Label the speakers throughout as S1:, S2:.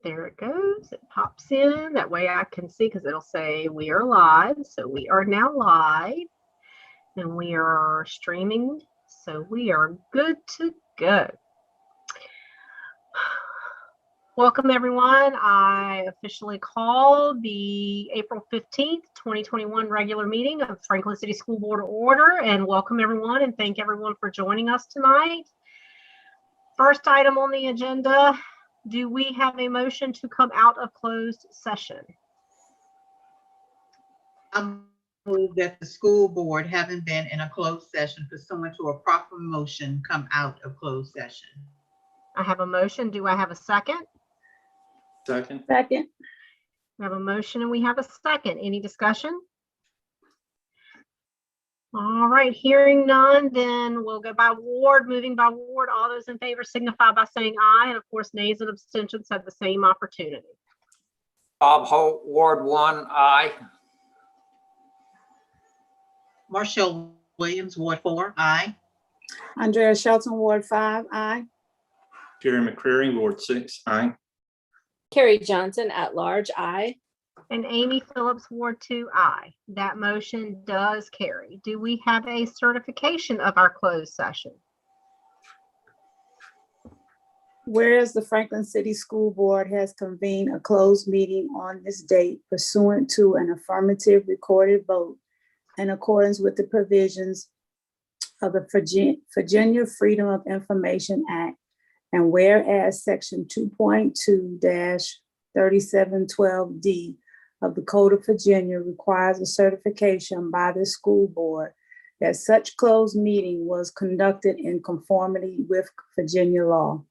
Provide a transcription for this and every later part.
S1: There it goes. It pops in. That way I can see because it'll say we are live. So we are now live and we are streaming. So we are good to go. Welcome, everyone. I officially call the April 15th, 2021 regular meeting of Franklin City School Board to order, and welcome everyone and thank everyone for joining us tonight. First item on the agenda, do we have a motion to come out of closed session?
S2: I move that the school board, having been in a closed session pursuant to a proper motion, come out of closed session.
S1: I have a motion. Do I have a second?
S3: Second.
S1: We have a motion and we have a second. Any discussion? All right, hearing none, then we'll go by ward. Moving by ward, all those in favor signify by saying aye, and of course nays and abstentions have the same opportunity.
S3: Bob Holt, Ward 1, aye.
S2: Marshall Williams, Ward 4, aye.
S4: Andrea Shelton, Ward 5, aye.
S3: Jerry McCreary, Ward 6, aye.
S5: Carrie Johnson at large, aye.
S1: And Amy Phillips, Ward 2, aye. That motion does carry. Do we have a certification of our closed session?
S4: Whereas the Franklin City School Board has convened a closed meeting on this date pursuant to an affirmative recorded vote in accordance with the provisions of the Virginia Freedom of Information Act. And whereas Section 2.2-3712D of the Code of Virginia requires a certification by the school board that such closed meeting was conducted in conformity with Virginia law.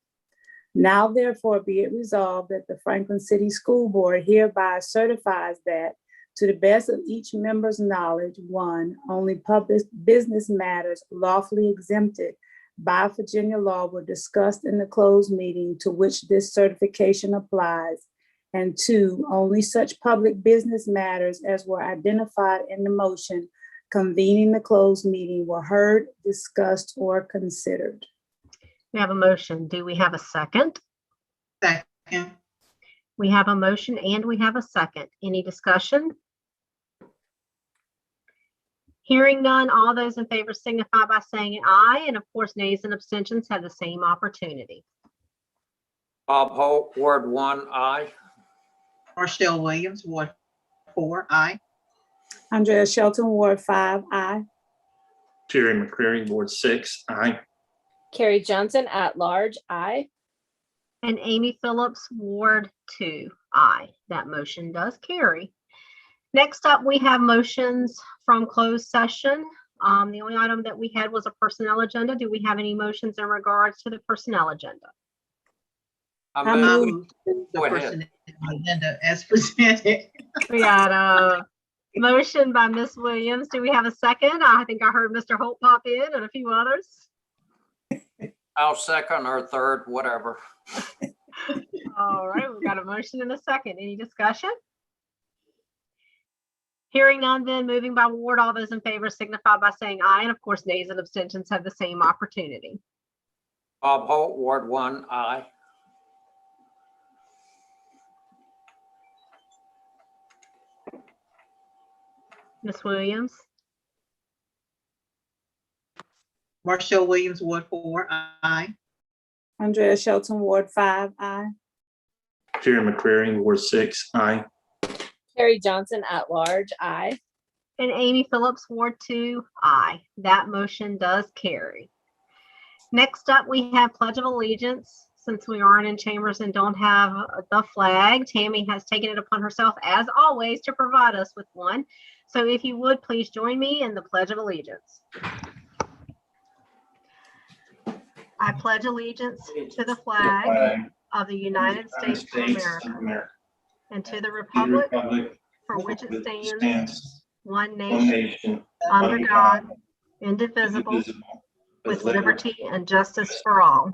S4: Now therefore be it resolved that the Franklin City School Board hereby certifies that to the best of each member's knowledge, one, only public business matters lawfully exempted by Virginia law were discussed in the closed meeting to which this certification applies. And two, only such public business matters as were identified in the motion convening the closed meeting were heard, discussed, or considered.
S1: We have a motion. Do we have a second?
S2: Second.
S1: We have a motion and we have a second. Any discussion? Hearing none, all those in favor signify by saying aye, and of course nays and abstentions have the same opportunity.
S3: Bob Holt, Ward 1, aye.
S2: Marshall Williams, Ward 4, aye.
S4: Andrea Shelton, Ward 5, aye.
S3: Jerry McCreary, Ward 6, aye.
S5: Carrie Johnson at large, aye.
S1: And Amy Phillips, Ward 2, aye. That motion does carry. Next up, we have motions from closed session. The only item that we had was a personnel agenda. Do we have any motions in regards to the personnel agenda?
S2: I move the personnel agenda as presented.
S1: We got a motion by Ms. Williams. Do we have a second? I think I heard Mr. Holt pop in and a few others.
S3: I'll second or third, whatever.
S1: All right, we've got a motion and a second. Any discussion? Hearing none, then moving by ward, all those in favor signify by saying aye, and of course nays and abstentions have the same opportunity.
S3: Bob Holt, Ward 1, aye.
S1: Ms. Williams,
S2: Marshall Williams, Ward 4, aye.
S4: Andrea Shelton, Ward 5, aye.
S3: Jerry McCreary, Ward 6, aye.
S5: Carrie Johnson at large, aye.
S1: and Amy Phillips, Ward 2, aye. That motion does carry. Next up, we have Pledge of Allegiance. Since we aren't in chambers and don't have the flag, Tammy has taken it upon herself, as always, to provide us with one. So if you would, please join me in the Pledge of Allegiance. I pledge allegiance to the flag of the United States of America and to the republic for which it stands, one nation, under God, indivisible, with liberty and justice for all.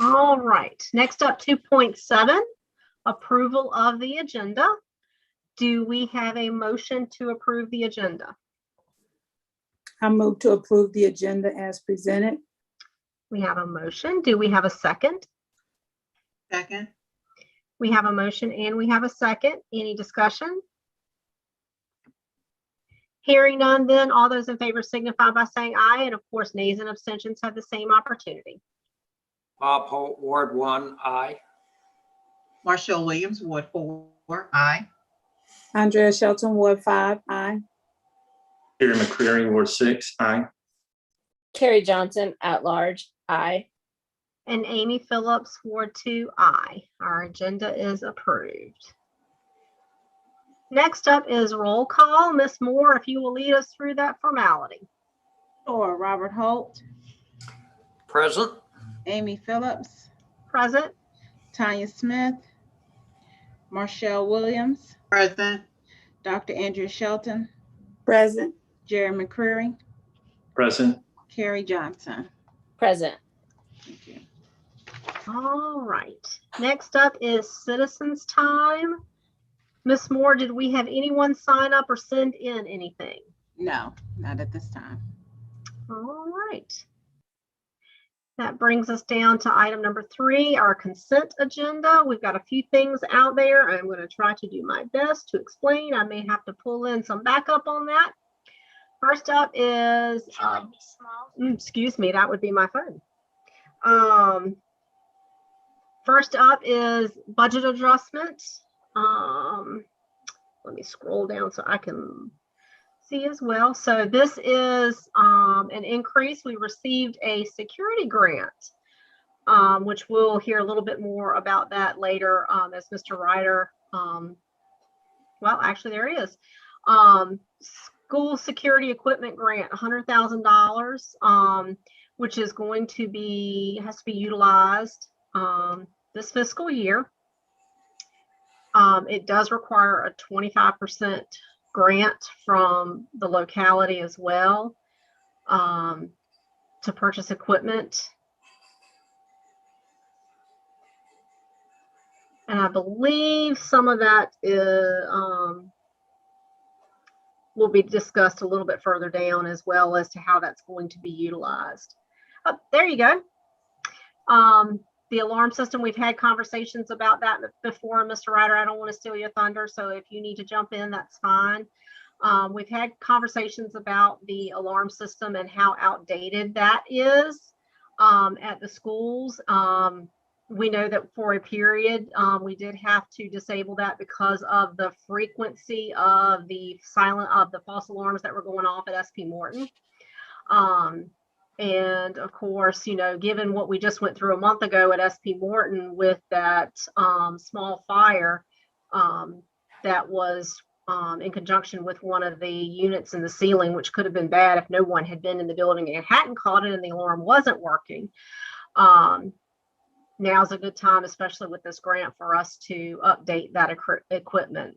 S1: All right, next up, 2.7, approval of the agenda. Do we have a motion to approve the agenda?
S4: I move to approve the agenda as presented.
S1: We have a motion. Do we have a second?
S2: Second.
S1: We have a motion and we have a second. Any discussion? Hearing none, then all those in favor signify by saying aye, and of course, nays and abstentions have the same opportunity.
S3: Bob Holt, Ward 1, aye.
S2: Marshall Williams, Ward 4, aye.
S4: Andrea Shelton, Ward 5, aye.
S6: Terry McCreary, Ward 6, aye.
S5: Carrie Johnson at large, aye.
S1: And Amy Phillips, Ward 2, aye. Our agenda is approved. Next up is roll call. Ms. Moore, if you will lead us through that formality.
S7: Sure. Robert Holt,
S3: Present.
S7: Amy Phillips,
S1: Present.
S7: Tanya Smith, Marshall Williams,
S2: Present.
S7: Dr. Andrea Shelton,
S4: Present.
S7: Jerry McCreary,
S6: Present.
S7: Carrie Johnson.
S5: Present.
S7: Thank you.
S1: All right. Next up is citizens time. Ms. Moore, did we have anyone sign up or send in anything?
S7: No, not at this time.
S1: All right. That brings us down to item number 3, our consent agenda. We've got a few things out there. I'm going to try to do my best to explain. I may have to pull in some backup on that. First up is, excuse me, that would be my phone. First up is budget adjustment. Let me scroll down so I can see as well. So this is an increase. We received a security grant, which we'll hear a little bit more about that later as Mr. Ryder. Well, actually there it is. School security equipment grant, $100,000, which is going to be, has to be utilized this fiscal year. It does require a 25% grant from the locality as well to purchase equipment. And I believe some of that is, will be discussed a little bit further down, as well as to how that's going to be utilized. There you go. The alarm system, we've had conversations about that before, Mr. Ryder. I don't want to steal your thunder, so if you need to jump in, that's fine. We've had conversations about the alarm system and how outdated that is at the schools. We know that for a period, we did have to disable that because of the frequency of the false alarms that were going off at SP Morton. And of course, you know, given what we just went through a month ago at SP Morton with that small fire that was in conjunction with one of the units in the ceiling, which could have been bad if no one had been in the building and hadn't caught it and the alarm wasn't working. Now's a good time, especially with this grant, for us to update that equipment.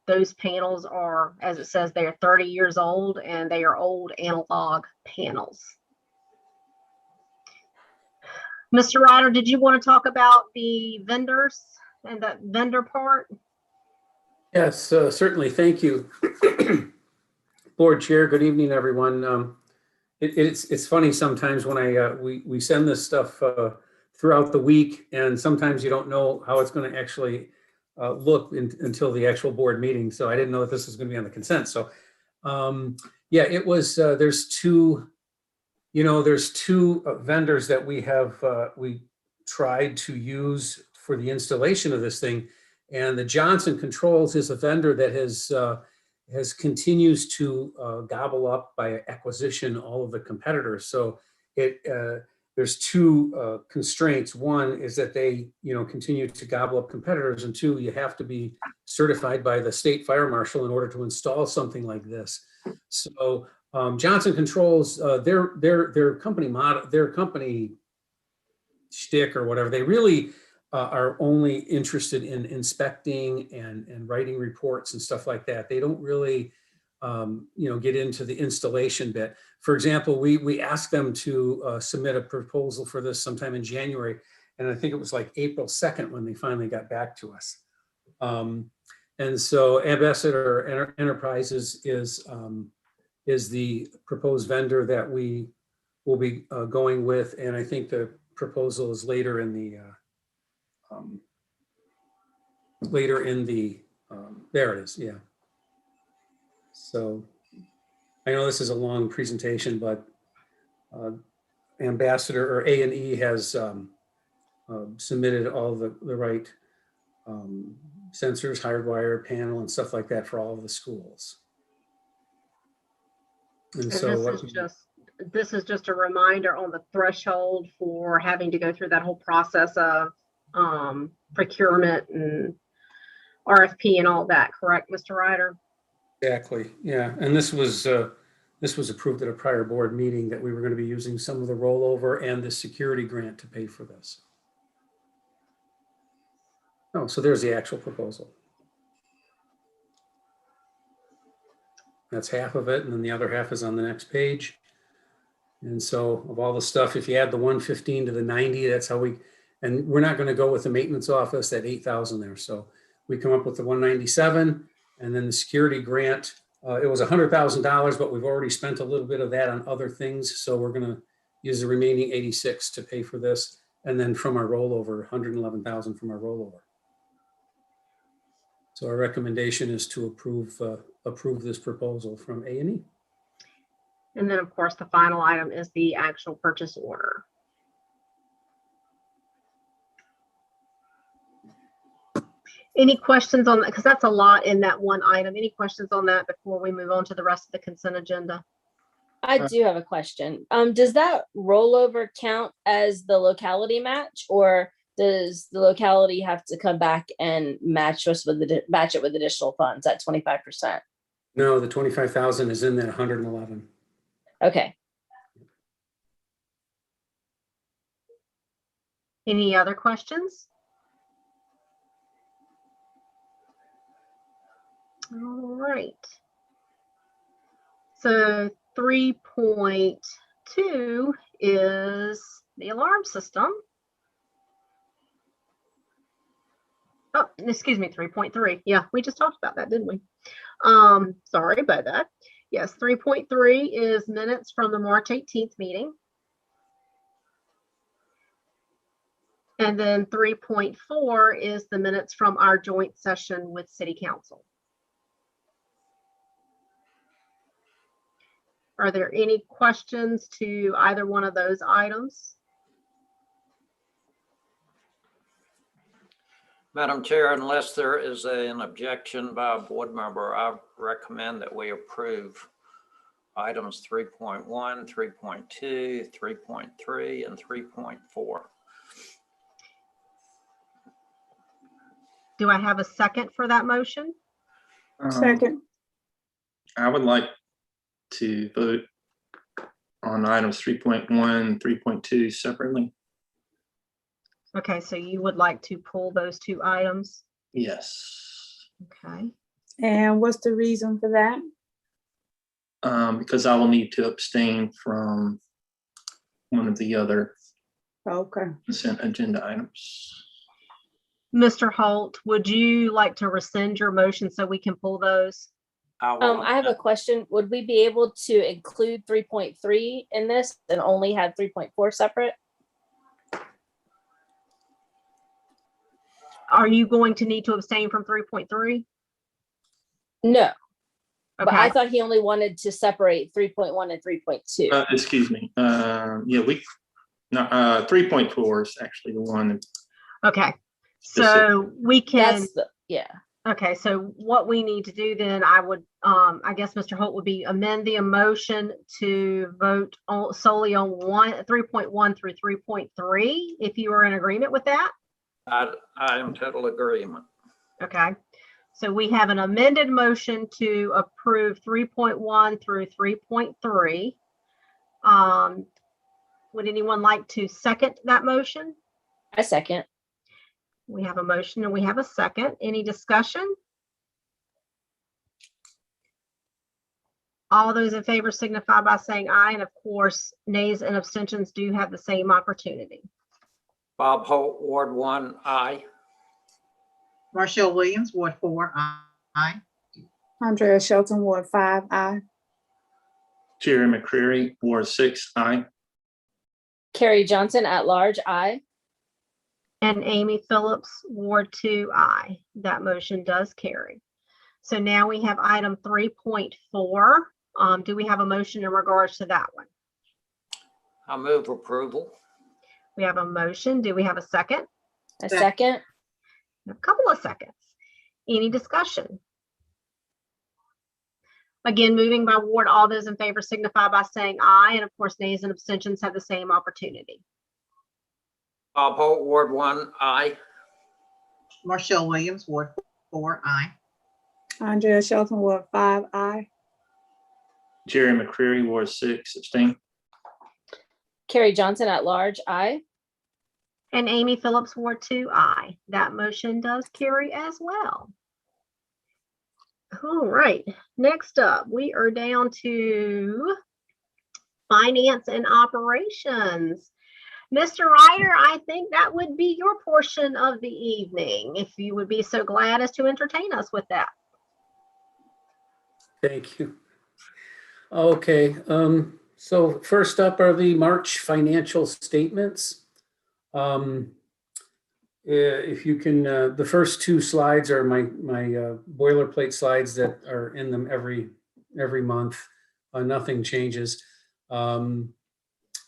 S1: Those panels are, as it says, they are 30 years old, and they are old analog panels. Mr. Ryder, did you want to talk about the vendors and that vendor part?
S8: Yes, certainly. Thank you. Board Chair, good evening, everyone. It's funny sometimes when we send this stuff throughout the week, and sometimes you don't know how it's going to actually look until the actual board meeting. So I didn't know that this was going to be on the consent. So yeah, it was, there's two vendors that we tried to use for the installation of this thing. And the Johnson Controls is a vendor that continues to gobble up by acquisition all of the competitors. So there's two constraints. One is that they continue to gobble up competitors, and two, you have to be certified by the state fire marshal in order to install something like this. So Johnson Controls, their company shtick or whatever, they really are only interested in inspecting and writing reports and stuff like that. They don't really get into the installation bit. For example, we asked them to submit a proposal for this sometime in January, and I think it was like April 2nd when they finally got back to us. And so Ambassador Enterprises is is the proposed vendor that we will be going with. And I think the proposal is later in the, there it is, yeah. So I know this is a long presentation, but Ambassador or A&E has submitted all the right sensors, hardwire panel and stuff like that for all of the schools. And
S1: And
S8: so
S1: this is just a reminder on the threshold for having to go through that whole process of procurement and RFP and all that, correct, Mr. Ryder?
S8: exactly, yeah. And this was approved at a prior board meeting that we were going to be using some of the rollover and the security grant to pay for this. Oh, so there's the actual proposal. That's half of it, and then the other half is on the next page. And so of all the stuff, if you add the 115 to the 90, that's how and we're not going to go with the maintenance office at 8,000 there. So we come up with the 197, and then the security grant, it was $100,000, but we've already spent a little bit of that on other things. So we're going to use the remaining 86 to pay for this. And then from our rollover, 111,000 from our rollover. So our recommendation is to approve this proposal from A&E.
S1: And then, of course, the final item is the actual purchase order. Any questions on that? Because that's a lot in that one item. Any questions on that before we move on to the rest of the consent agenda?
S5: I do have a question. Does that rollover count as the locality match, or does the locality have to come back and match it with additional funds at 25%?
S8: No, the 25,000 is in that 111.
S5: Okay.
S1: Any other questions? All right. So 3.2 is the alarm system. Oh, excuse me, 3.3. Yeah, we just talked about that, didn't we? Sorry about that. Yes, 3.3 is minutes from the March 18th meeting. And then 3.4 is the minutes from our joint session with City Council. Are there any questions to either one of those items?
S3: Madam Chair, unless there is an objection by a board member, I recommend that we approve items 3.1, 3.2, 3.3, and 3.4.
S1: Do I have a second for that motion?
S4: Second.
S6: I would like to vote on items 3.1, 3.2 separately.
S1: Okay, so you would like to pull those two items?
S6: Yes.
S1: Okay.
S4: And what's the reason for that?
S6: Because I will need to abstain from one of the other
S4: Okay.
S6: consent agenda items.
S1: Mr. Holt, would you like to rescind your motion so we can pull those?
S5: I have a question. Would we be able to include 3.3 in this and only have 3.4 separate?
S1: Are you going to need to abstain from 3.3?
S5: No, but I
S1: Okay,
S5: thought he only wanted to separate 3.1 and 3.2.
S6: Excuse me. Yeah, 3.4 is actually the one.
S1: okay. So we can,
S5: Yeah.
S1: okay, so what we need to do then, I would, I guess Mr. Holt would be amend the motion to vote solely on 3.1 through 3.3, if you are in agreement with that.
S3: I am in total agreement.
S1: Okay, so we have an amended motion to approve 3.1 through 3.3. Would anyone like to second that motion?
S5: I second.
S1: We have a motion and we have a second. Any discussion? All those in favor signify by saying aye, and of course, nays and abstentions do have the same opportunity.
S3: Bob Holt, Ward 1, aye.
S2: Marshall Williams, Ward 4, aye.
S4: Andrea Shelton, Ward 5, aye.
S6: Jerry McCreary, Ward 6, aye.
S5: Carrie Johnson at large, aye.
S1: And Amy Phillips, Ward 2, aye. That motion does carry. So now we have item 3.4. Do we have a motion in regards to that one?
S3: I move approval.
S1: We have a motion. Do we have a second?
S5: A second.
S1: A couple of seconds. Any discussion? Again, moving by ward, all those in favor signify by saying aye. And of course, nays and abstentions have the same opportunity.
S3: Bob Holt, Ward 1, aye.
S2: Marshall Williams, Ward 4, aye.
S4: Andrea Shelton, Ward 5, aye.
S6: Jerry McCreary, Ward 6, abstain.
S5: Carrie Johnson at large, aye.
S1: And Amy Phillips, Ward 2, aye. That motion does carry as well. All right, next up, we are down to finance and operations. Mr. Ryder, I think that would be your portion of the evening, if you would be so glad as to entertain us with that.
S8: Thank you. Okay, so first up are the March financial statements. If you can, the first two slides are my boilerplate slides that are in them every month. Nothing changes. And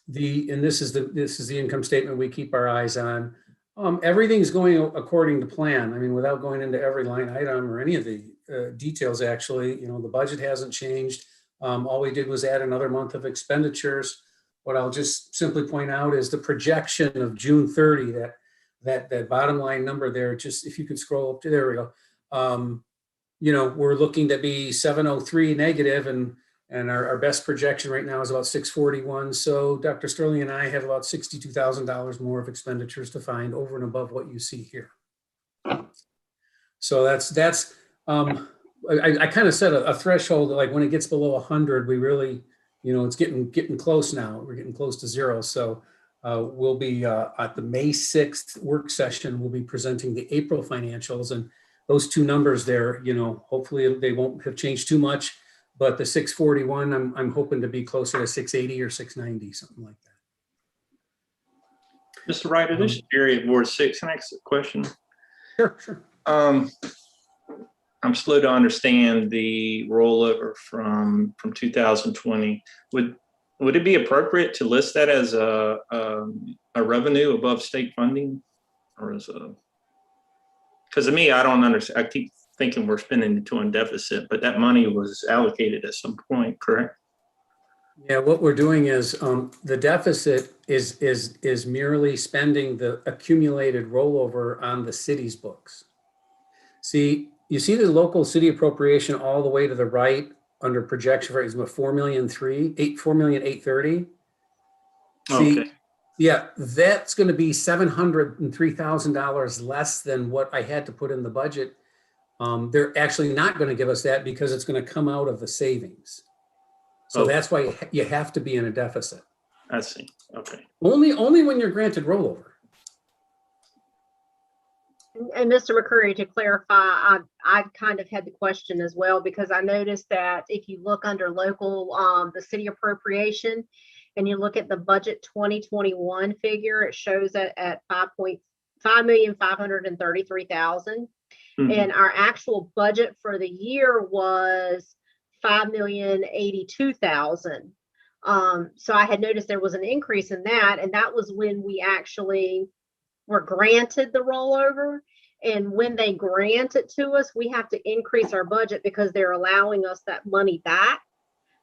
S8: this is the income statement we keep our eyes on. Everything's going according to plan. I mean, without going into every line item or any of the details, actually, you know, the budget hasn't changed. All we did was add another month of expenditures. What I'll just simply point out is the projection of June 30, that bottom line number there, just if you could scroll up to, there we go. You know, we're looking to be 703 negative, and our best projection right now is about 641. So Dr. Sterling and I have about $62,000 more of expenditures to find over and above what you see here. So that's I kind of set a threshold, like when it gets below 100, we really, you know, it's getting close now. We're getting close to zero. So we'll be at the May 6th work session, we'll be presenting the April financials, and those two numbers there, you know, hopefully they won't have changed too much, but the 641, I'm hoping to be closer to 680 or 690, something like that.
S6: Mr. Ryder, this is Jerry at Ward 6. Can I ask a question?
S8: Sure.
S6: I'm slow to understand the rollover from 2020. Would it be appropriate to list that as a revenue above state funding, or as a? Because to me, I don't understand. I keep thinking we're spending it to a deficit, but that money was allocated at some point, correct?
S8: Yeah, what we're doing is the deficit is merely spending the accumulated rollover on the city's books. See, you see the local city appropriation all the way to the right under projection for is about 4,830,000. See,
S6: Okay.
S8: yeah, that's going to be $703,000 less than what I had to put in the budget. They're actually not going to give us that because it's going to come out of the savings. So that's why you have to be in a deficit.
S6: I see. Okay.
S8: Only when you're granted rollover.
S1: And Mr. McCurry, to clarify, I kind of had the question as well, because I noticed that if you look under local, the city appropriation, and you look at the budget 2021 figure, it shows it at 5,533,000. And our actual budget for the year was 5,082,000. So I had noticed there was an increase in that, and that was when we actually were granted the rollover. And when they grant it to us, we have to increase our budget because they're allowing us that money back,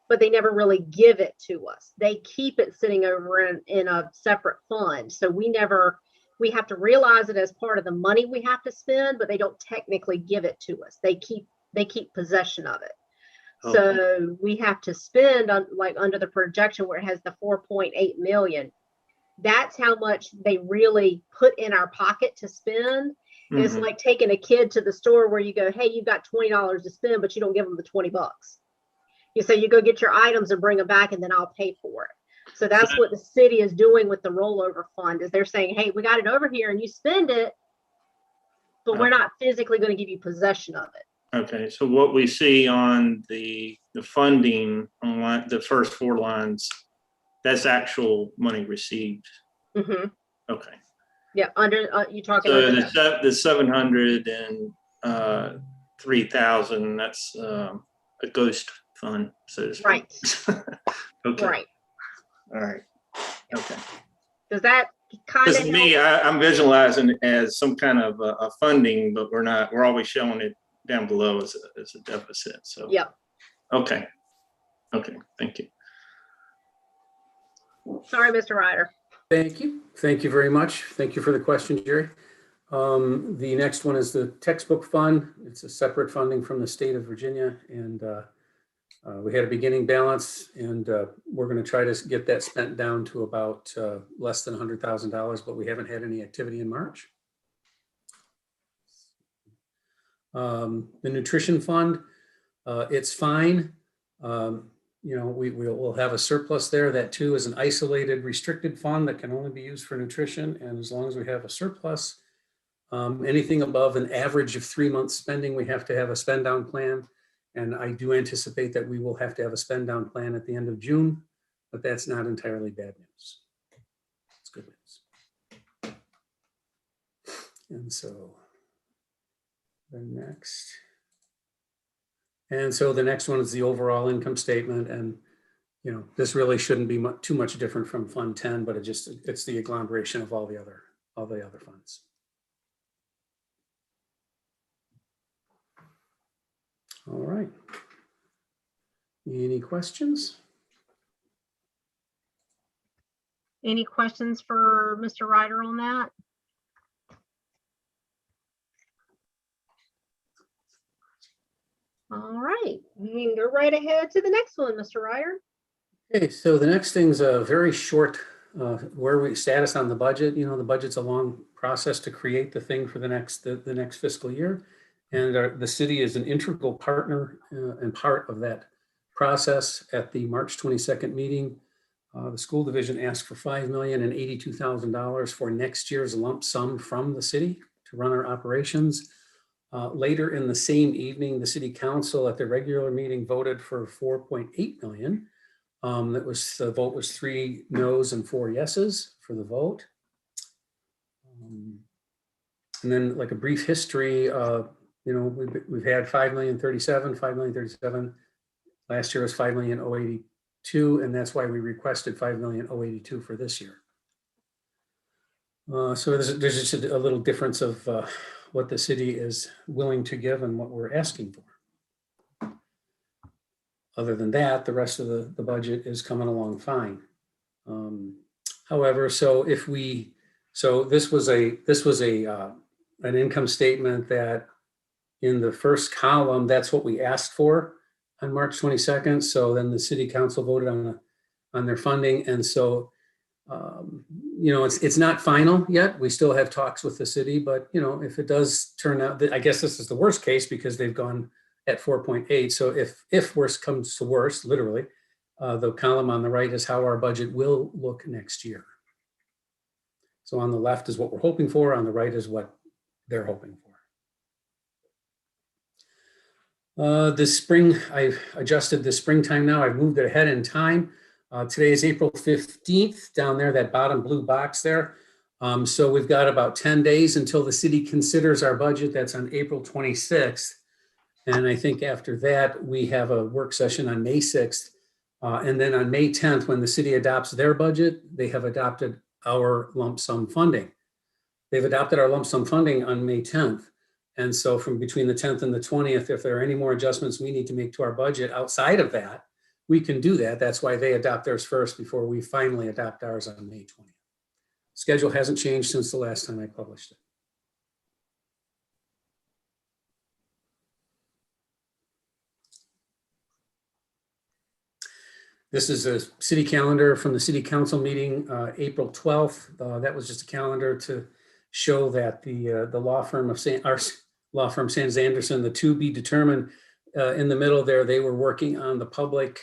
S1: but they never really give it to us. They keep it sitting over in a separate fund. So we have to realize it as part of the money we have to spend, but they don't technically give it to us. They keep possession of it. Okay. So we have to spend like under the projection where it has the 4.8 million. That's how much they really put in our pocket to spend. It's like taking a kid to the store where you go, hey, you've got $20 to spend, but you don't give them the 20 bucks. You say, you go get your items and bring them back, and then I'll pay for it. So that's what the city is doing with the rollover fund, is they're saying, hey, we got it over here and you spend it, but we're not physically going to give you possession of it.
S6: Okay, so what we see on the funding on the first 4 lines, that's actual money received.
S1: Mm-hmm.
S6: Okay.
S1: Yeah, under, you talking
S6: So
S1: under that?
S6: the 703,000, that's a ghost fund, so to speak.
S1: Right,
S6: Okay.
S1: right.
S6: All right. Okay.
S1: Does that kind
S6: Because
S1: of
S6: to me, I'm visualizing it as some kind of a funding, but we're always showing it down below as a deficit. So,
S1: Yep.
S6: okay. Okay. Thank you.
S1: Sorry, Mr. Ryder.
S8: Thank you. Thank you very much. Thank you for the question, Jerry. The next one is the textbook fund. It's a separate funding from the state of Virginia, and we had a beginning balance, and we're going to try to get that spent down to about less than $100,000, but we haven't had any activity in March. The nutrition fund, it's fine. You know, we'll have a surplus there. That too is an isolated, restricted fund that can only be used for nutrition. And as long as we have a surplus, anything above an average of 3 months spending, we have to have a spend down plan. And I do anticipate that we will have to have a spend down plan at the end of June, but that's not entirely bad news. It's good news. And so the next. And so the next one is the overall income statement. And, you know, this really shouldn't be too much different from Fund 10, but it's the agglomeration of all the other funds. All right. Any questions?
S1: Any questions for Mr. Ryder on that? All right, we can go right ahead to the next one, Mr. Ryder.
S8: Okay, so the next thing's a very short, where we status on the budget. You know, the budget's a long process to create the thing for the next fiscal year. And the city is an integral partner and part of that process. At the March 22nd meeting, the school division asked for $5,082,000 for next year's lump sum from the city to run our operations. Later in the same evening, the city council at the regular meeting voted for $4.8 million. The vote was 3 noes and 4 yeses for the vote. And then, like a brief history, you know, we've had 5,037,000, 5,037,000. Last year was 5,082,000, and that's why we requested 5,082,000 for this year. So there's just a little difference of what the city is willing to give and what we're asking for. Other than that, the rest of the budget is coming along fine. However, so this was an income statement that in the first column, that's what we asked for on March 22nd. So then the city council voted on their funding. And so, you know, it's not final yet. We still have talks with the city, but, you know, if it does turn out that, I guess this is the worst case because they've gone at 4.8. So if worst comes to worst, literally, the column on the right is how our budget will look next year. So on the left is what we're hoping for. On the right is what they're hoping for. This spring, I've adjusted the springtime now. I've moved it ahead in time. Today is April 15th, down there, that bottom blue box there. So we've got about 10 days until the city considers our budget. That's on April 26th. And I think after that, we have a work session on May 6th. And then on May 10th, when the city adopts their budget, they have adopted our lump sum funding. They've adopted our lump sum funding on May 10th. And so from between the 10th and the 20th, if there are any more adjustments we need to make to our budget outside of that, we can do that. That's why they adopt theirs first before we finally adopt ours on May 20th. Schedule hasn't changed since the last time I published it. This is a city calendar from the city council meeting, April 12th. That was just a calendar to show that the law firm of Sands Anderson, the to be determined, in the middle there, they were working on the public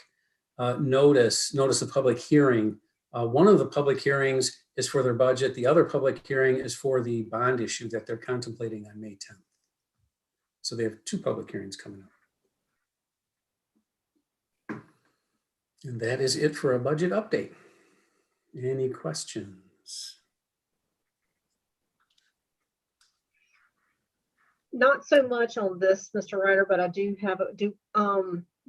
S8: notice of public hearing. One of the public hearings is for their budget. The other public hearing is for the bond issue that they're contemplating on May 10th. So they have 2 public hearings coming up. And that is it for a budget update. Any questions?
S1: Not so much on this, Mr. Ryder, but I do have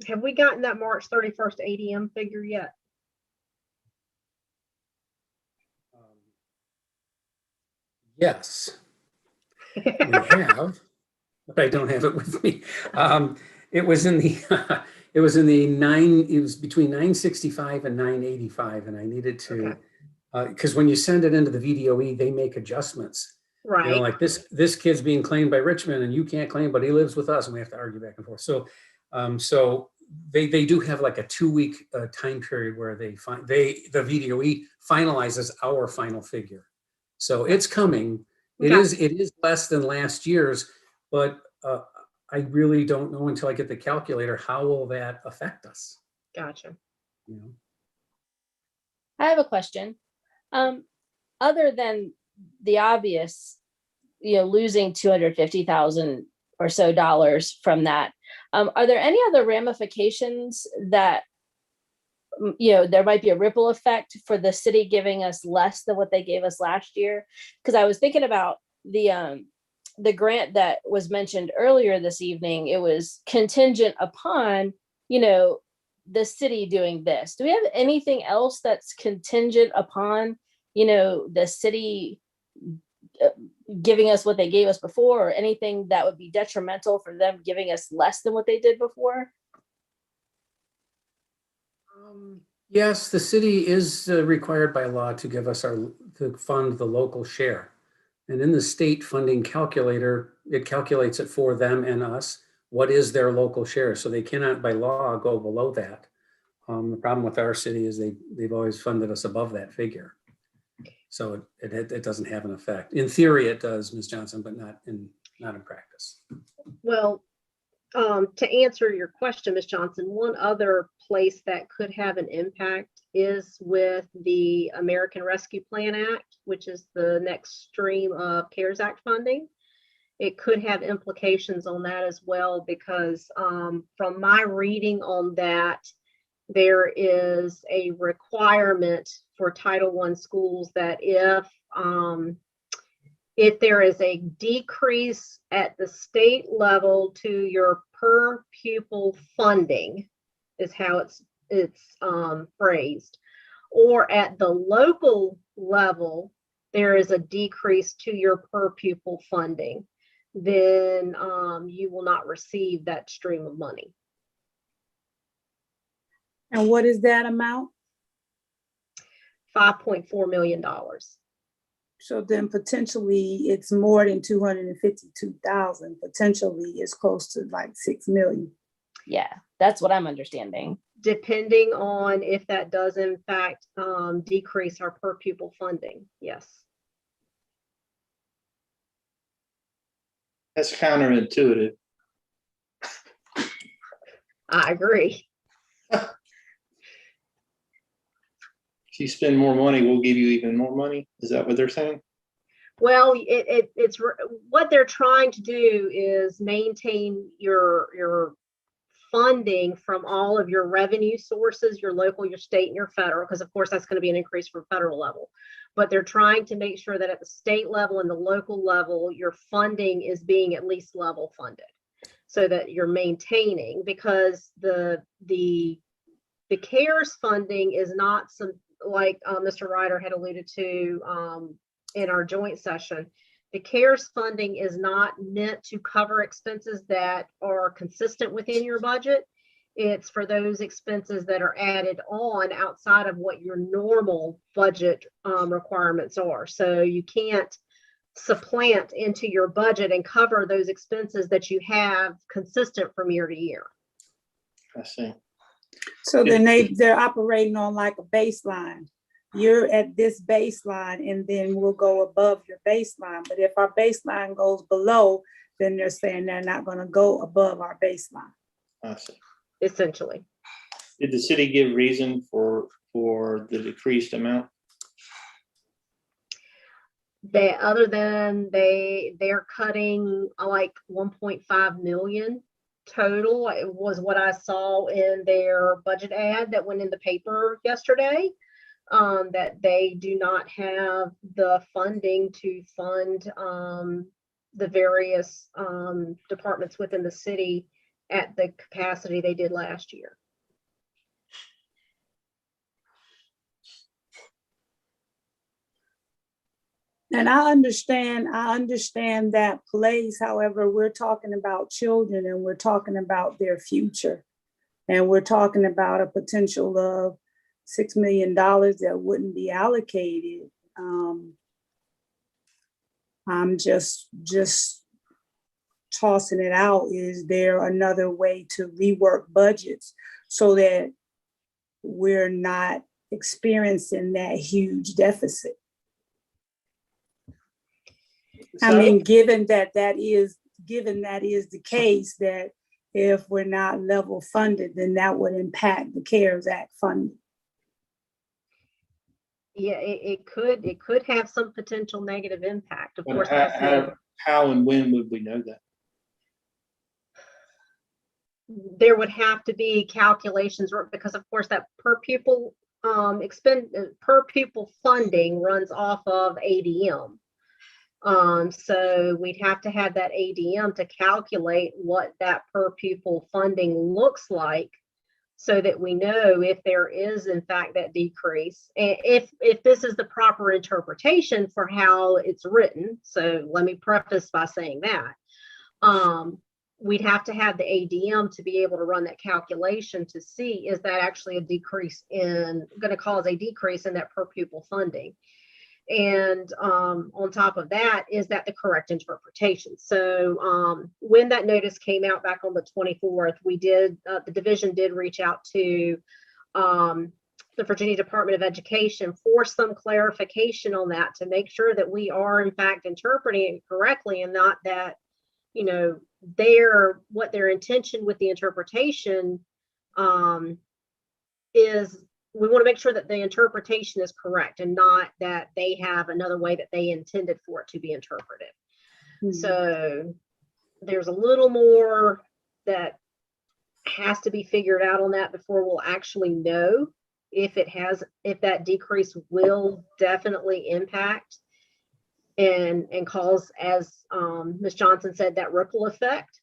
S1: have we gotten that March 31st ADM figure yet?
S8: Yes, we have, but I don't have it with me. It was in the it was between 965 and 985, and I needed to because when you send it into the VDOE, they make adjustments.
S1: Right.
S8: You know, like this kid's being claimed by Richmond and you can't claim, but he lives with us and we have to argue back and forth. So, they do have like a 2-week time period where the VDOE finalizes our final figure. So it's coming. It is less than last year's, but I really don't know until I get the calculator, how will that affect us?
S1: Gotcha.
S8: You know?
S5: I have a question. Other than the obvious, losing 250,000 or so dollars from that, are there any other ramifications that, there might be a ripple effect for the city giving us less than what they gave us last year? Because I was thinking about the grant that was mentioned earlier this evening. It was contingent upon, the city doing this. Do we have anything else that's contingent upon, the city giving us what they gave us before, or anything that would be detrimental for them giving us less than what they did before?
S8: Yes, the city is required by law to give us to fund the local share. And in the state funding calculator, it calculates it for them and us. What is their local share? So they cannot by law go below that. The problem with our city is they've always funded us above that figure. So it doesn't have an effect. In theory, it does, Ms. Johnson, but not in practice.
S1: Well, to answer your question, Ms. Johnson, one other place that could have an impact is with the American Rescue Plan Act, which is the next stream of CARES Act funding. It could have implications on that as well, because from my reading on that, there is a requirement for Title I schools that if there is a decrease at the state level to your per pupil funding, is how it's phrased, or at the local level, there is a decrease to your per pupil funding, then you will not receive that stream of money.
S4: And what is that amount?
S1: $5.4 million.
S4: So then potentially it's more than 252,000. Potentially it's close to like 6 million.
S5: Yeah, that's what I'm understanding.
S1: Depending on if that does in fact decrease our per pupil funding. Yes.
S6: That's counterintuitive.
S1: I agree.
S6: If you spend more money, we'll give you even more money. Is that what they're saying?
S1: Well, it's what they're trying to do is maintain your funding from all of your revenue sources, your local, your state, and your federal, because of course that's going to be an increase from federal level. But they're trying to make sure that at the state level and the local level, your funding is being at least level funded, so that you're maintaining, because the CARES funding is not some, like Mr. Ryder had alluded to in our joint session. The CARES funding is not meant to cover expenses that are consistent within your budget. It's for those expenses that are added on outside of what your normal budget requirements are. So you can't supplant into your budget and cover those expenses that you have consistent from year to year.
S6: I see.
S4: So then they're operating on like a baseline. You're at this baseline and then we'll go above your baseline. But if our baseline goes below, then they're saying they're not going to go above our baseline.
S6: I see.
S1: Essentially.
S6: Did the city give reason for the decreased amount?
S1: other than they're cutting like 1.5 million total. It was what I saw in their budget ad that went in the paper yesterday. That they do not have the funding to fund the various departments within the city at the capacity they did last year.
S4: And I understand that place. However, we're talking about children and we're talking about their future. And we're talking about a potential of $6 million that wouldn't be allocated. I'm just tossing it out. Is there another way to rework budgets so that we're not experiencing that huge deficit? I mean, given that is the case, that if we're not level funded, then that would impact the CARES Act funding.
S1: Yeah, it could have some potential negative impact. Of course,
S6: How and when would we know that?
S1: there would have to be calculations, because of course that per pupil funding runs off of ADM. So we'd have to have that ADM to calculate what that per pupil funding looks like, so that we know if there is in fact that decrease, and if this is the proper interpretation for how it's written. So let me preface by saying that we'd have to have the ADM to be able to run that calculation to see, is that actually a decrease going to cause a decrease in that per pupil funding. And on top of that, is that the correct interpretation? So when that notice came out back on the 24th, the division did reach out to the Virginia Department of Education for some clarification on that, to make sure that we are in fact interpreting it correctly, and not that, what their intention with the interpretation is. We want to make sure that the interpretation is correct, and not that they have another way that they intended for it to be interpreted. Mm-hmm. So there's a little more that has to be figured out on that before we'll actually know if that decrease will definitely impact and cause, as Ms. Johnson said, that ripple effect.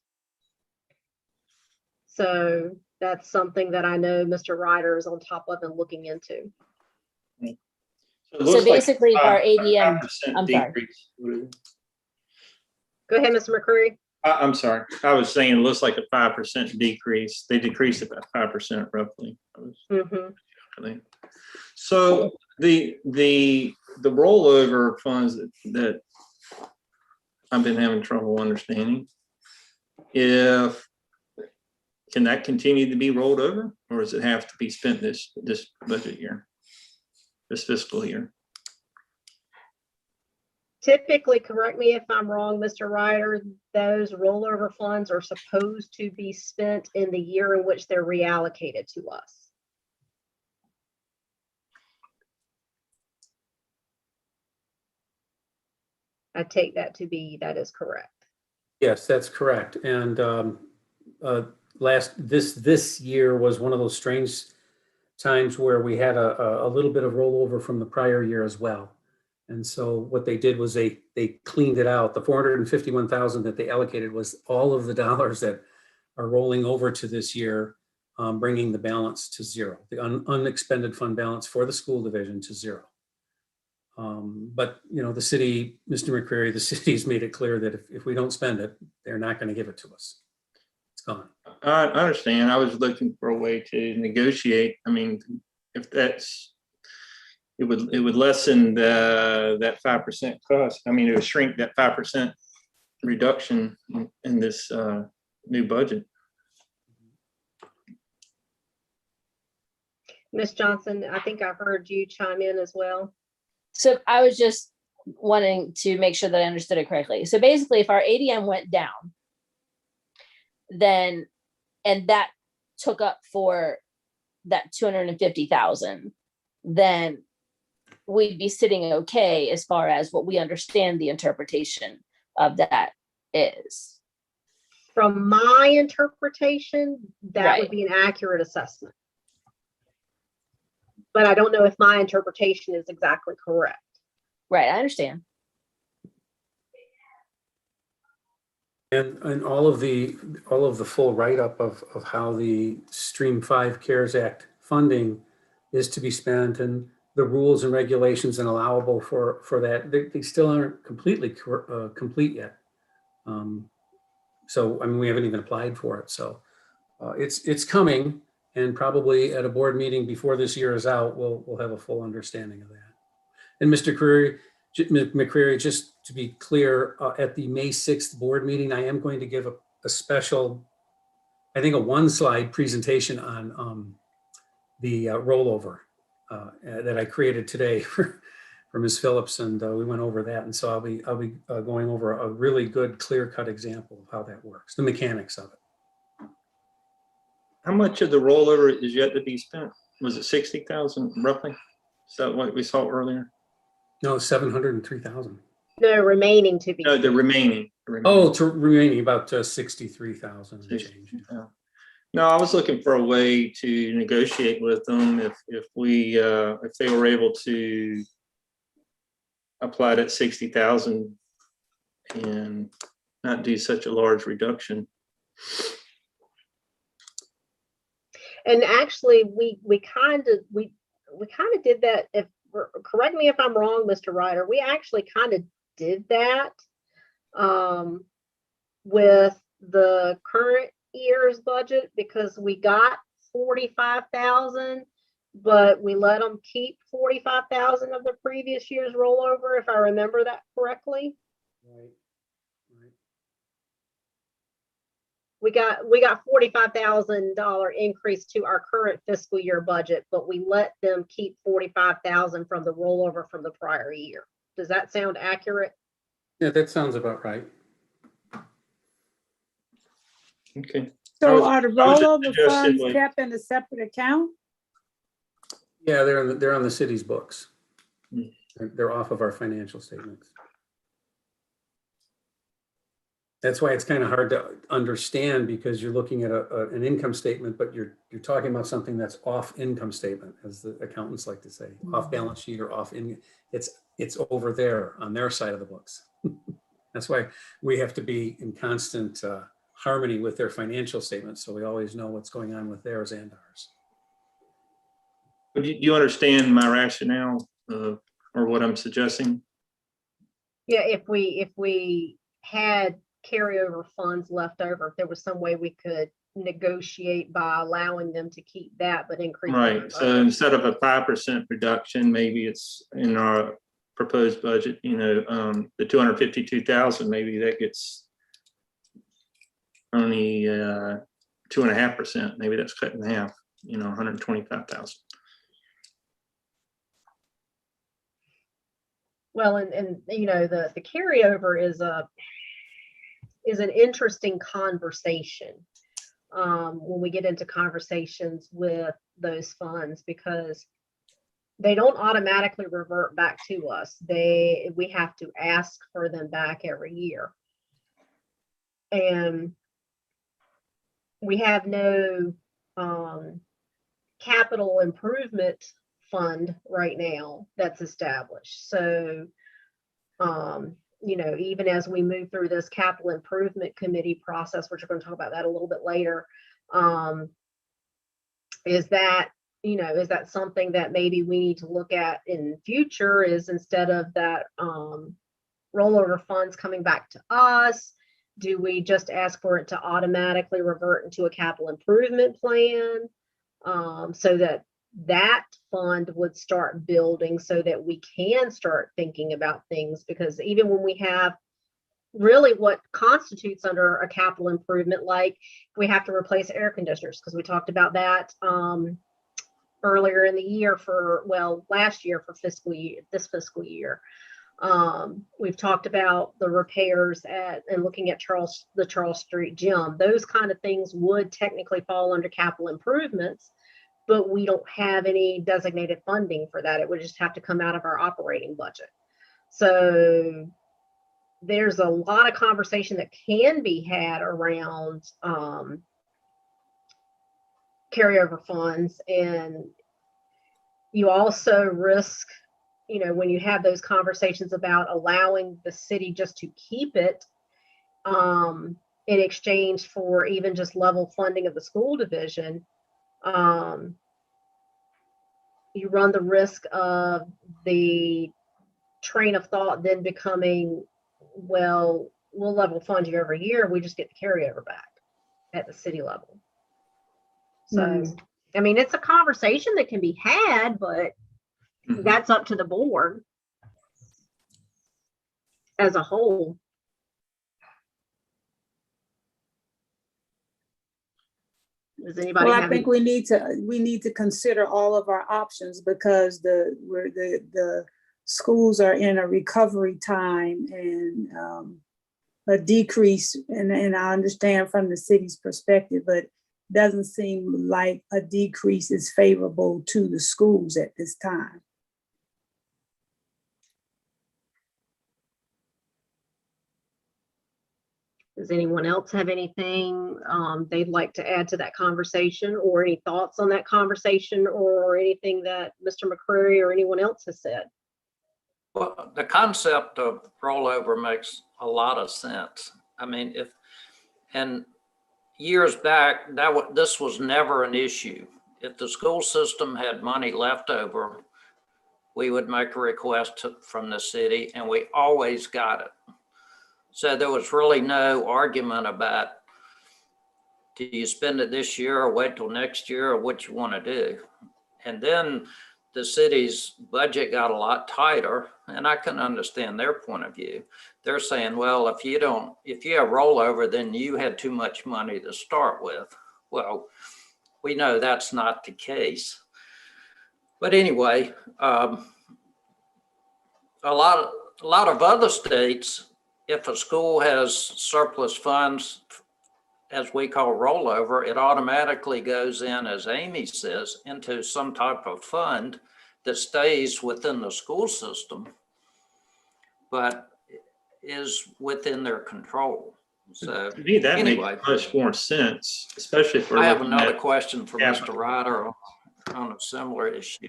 S1: So that's something that I know Mr. Ryder is on top of and looking into.
S5: So basically, if our ADM, I'm sorry.
S1: Go ahead, Mr. McCreary.
S6: I'm sorry. I was saying it looks like a 5% decrease. They decreased about 5% roughly. So the rollover funds that I've been having trouble understanding, can that continue to be rolled over, or does it have to be spent this budget year, this fiscal year?
S1: Typically, correct me if I'm wrong, Mr. Ryder, those rollover funds are supposed to be spent in the year in which they're reallocated to us. I take that to be, that is correct.
S8: Yes, that's correct. And this year was one of those strange times where we had a little bit of rollover from the prior year as well. And so what they did was they cleaned it out. The 451,000 that they allocated was all of the dollars that are rolling over to this year, bringing the balance to zero, the unexpended fund balance for the school division to zero. But the city, Mr. McCreary, the city's made it clear that if we don't spend it, they're not going to give it to us. It's gone.
S6: I understand. I was looking for a way to negotiate. I mean, if it would lessen that 5% cost. I mean, it would shrink that 5% reduction in this new budget.
S1: Ms. Johnson, I think I heard you chime in as well.
S5: So I was just wanting to make sure that I understood it correctly. So basically, if our ADM went down, then, and that took up for that 250,000, then we'd be sitting okay as far as what we understand the interpretation of that is.
S1: From my interpretation, that would
S5: Right.
S1: be an accurate assessment. But I don't know if my interpretation is exactly correct.
S5: Right, I understand.
S8: And all of the full write-up of how the Stream 5 CARES Act funding is to be spent and the rules and regulations and allowable for that, they still aren't completely complete yet. So, I mean, we haven't even applied for it. So it's coming, and probably at a board meeting before this year is out, we'll have a full understanding of that. And Mr. McCreary, just to be clear, at the May 6th board meeting, I am going to give a special, I think a 1-slide presentation on the rollover that I created today for Ms. Phillips, and we went over that. And so I'll be going over a really good clear-cut example of how that works, the mechanics of it.
S6: How much of the rollover is yet to be spent? Was it 60,000 roughly? Is that what we saw earlier?
S8: No, 703,000.
S1: No, remaining to be.
S6: No, the
S1: spent.
S6: remaining.
S8: Oh, to remaining about 63,000 and change.
S6: Yeah. No, I was looking for a way to negotiate with them if they were able to apply that 60,000 and not do such a large reduction.
S1: And actually, we kind of did that. If correct me if I'm wrong, Mr. Ryder, we actually kind of did that with the current year's budget, because we got 45,000, but we let them keep 45,000 of the previous year's rollover, if I remember that correctly.
S8: Right.
S1: We got $45,000 increase to our current fiscal year budget, but we let them keep 45,000 from the rollover from the prior year. Does that sound accurate?
S8: Yeah, that sounds about right.
S6: Okay.
S4: So are the
S6: I was just
S4: rollover
S6: suggesting,
S4: funds
S6: like-
S4: kept in a separate account?
S8: Yeah, they're on the city's books.
S6: Hmm.
S8: They're off of our financial statements. That's why it's kind of hard to understand, because you're looking at an income statement, but you're talking about something that's off income statement, as the accountants like to say, off balance sheet or off in. It's over there on their side of the books. That's why we have to be in constant harmony with their financial statements, so we always know what's going on with theirs and ours.
S6: But do you understand my rationale or what I'm suggesting?
S1: Yeah, if we had carryover funds left over, if there was some way we could negotiate by allowing them to keep that but increase.
S6: Right. So instead of a 5% reduction, maybe it's in our proposed budget, the 252,000, maybe that gets only 2.5%. Maybe that's cut in half, 125,000.
S1: Well, and the carryover is an interesting conversation when we get into conversations with those funds, because they don't automatically revert back to us. We have to ask for them back every year. And we have no capital improvement fund right now that's established. So, even as we move through this capital improvement committee process, which we're going to talk about that a little bit later, is that something that maybe we need to look at in the future, is instead of that rollover funds coming back to us, do we just ask for it to automatically revert into a capital improvement plan, so that fund would start building, so that we can start thinking about things? Because even when we have really what constitutes under a capital improvement, like we have to replace air conditioners, because we talked about that earlier in the year last year for this fiscal year. We've talked about the repairs and looking at the Charles Street Gym. Those kind of things would technically fall under capital improvements, but we don't have any designated funding for that. It would just have to come out of our operating budget. So there's a lot of conversation that can be had around carryover funds, and you also risk, you know, when you have those conversations about allowing the city just to keep it in exchange for even just level funding of the school division, you run the risk of the train of thought then becoming, well, we'll level fund you every year, we just get the carryover back at the city level. So, I mean, it's a conversation that can be had, but that's up to the board as a whole. Does anybody
S4: Well, I
S1: have
S4: think we need to consider all of our options, because the schools are in a recovery time and a decrease, and I understand from the city's perspective, but doesn't seem like a decrease is favorable to the schools at this time.
S1: Does anyone else have anything they'd like to add to that conversation, or any thoughts on that conversation, or anything that Mr. McCreary or anyone else has said?
S3: Well, the concept of rollover makes a lot of sense. I mean, and years back, this was never an issue. If the school system had money left over, we would make a request from the city, and we always got it. So there was really no argument about, do you spend it this year or wait till next year, or what you want to do? And then the city's budget got a lot tighter, and I can understand their point of view. They're saying, well, if you have rollover, then you had too much money to start with. Well, we know that's not the case. But anyway, a lot of other states, if a school has surplus funds, as we call rollover, it automatically goes in, as Amy says, into some type of fund that stays within the school system, but is within their control. So
S6: to me, that
S3: anyway,
S6: makes much more sense, especially if we're
S3: I have
S6: looking
S3: another
S6: at
S3: question for
S6: capital.
S3: Mr. Ryder on a similar issue.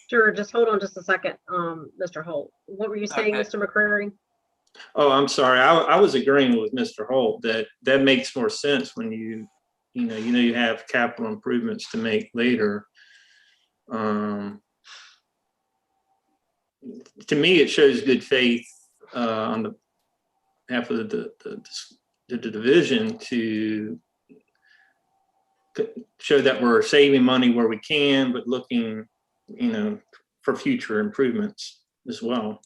S1: Sure, just hold on just a second, Mr. Holt. What were you saying,
S3: Okay.
S1: Mr. McCreary?
S6: Oh, I'm sorry. I was agreeing with Mr. Holt that makes more sense when you have capital improvements to make later. To me, it shows good faith on the half of the division to show that we're saving money where we can, but looking, for future improvements as well.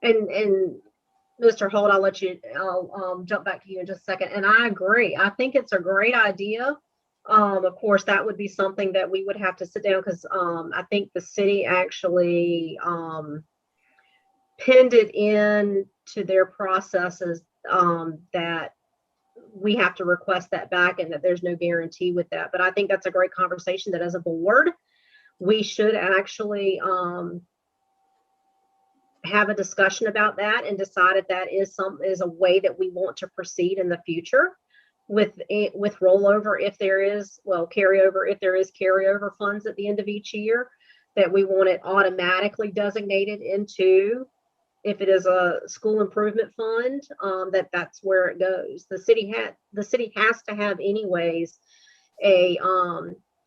S1: And Mr. Holt, I'll jump back to you in just a second. And I agree. I think it's a great idea. Of course, that would be something that we would have to sit down, because I think the city actually pinned it in to their processes that we have to request that back, and that there's no guarantee with that. But I think that's a great conversation that as a board, we should actually have a discussion about that and decide if that is a way that we want to proceed in the future with rollover, if there is, carryover, if there is carryover funds at the end of each year, that we want it automatically designated into, if it is a school improvement fund, that's where it goes. The city has to have anyways a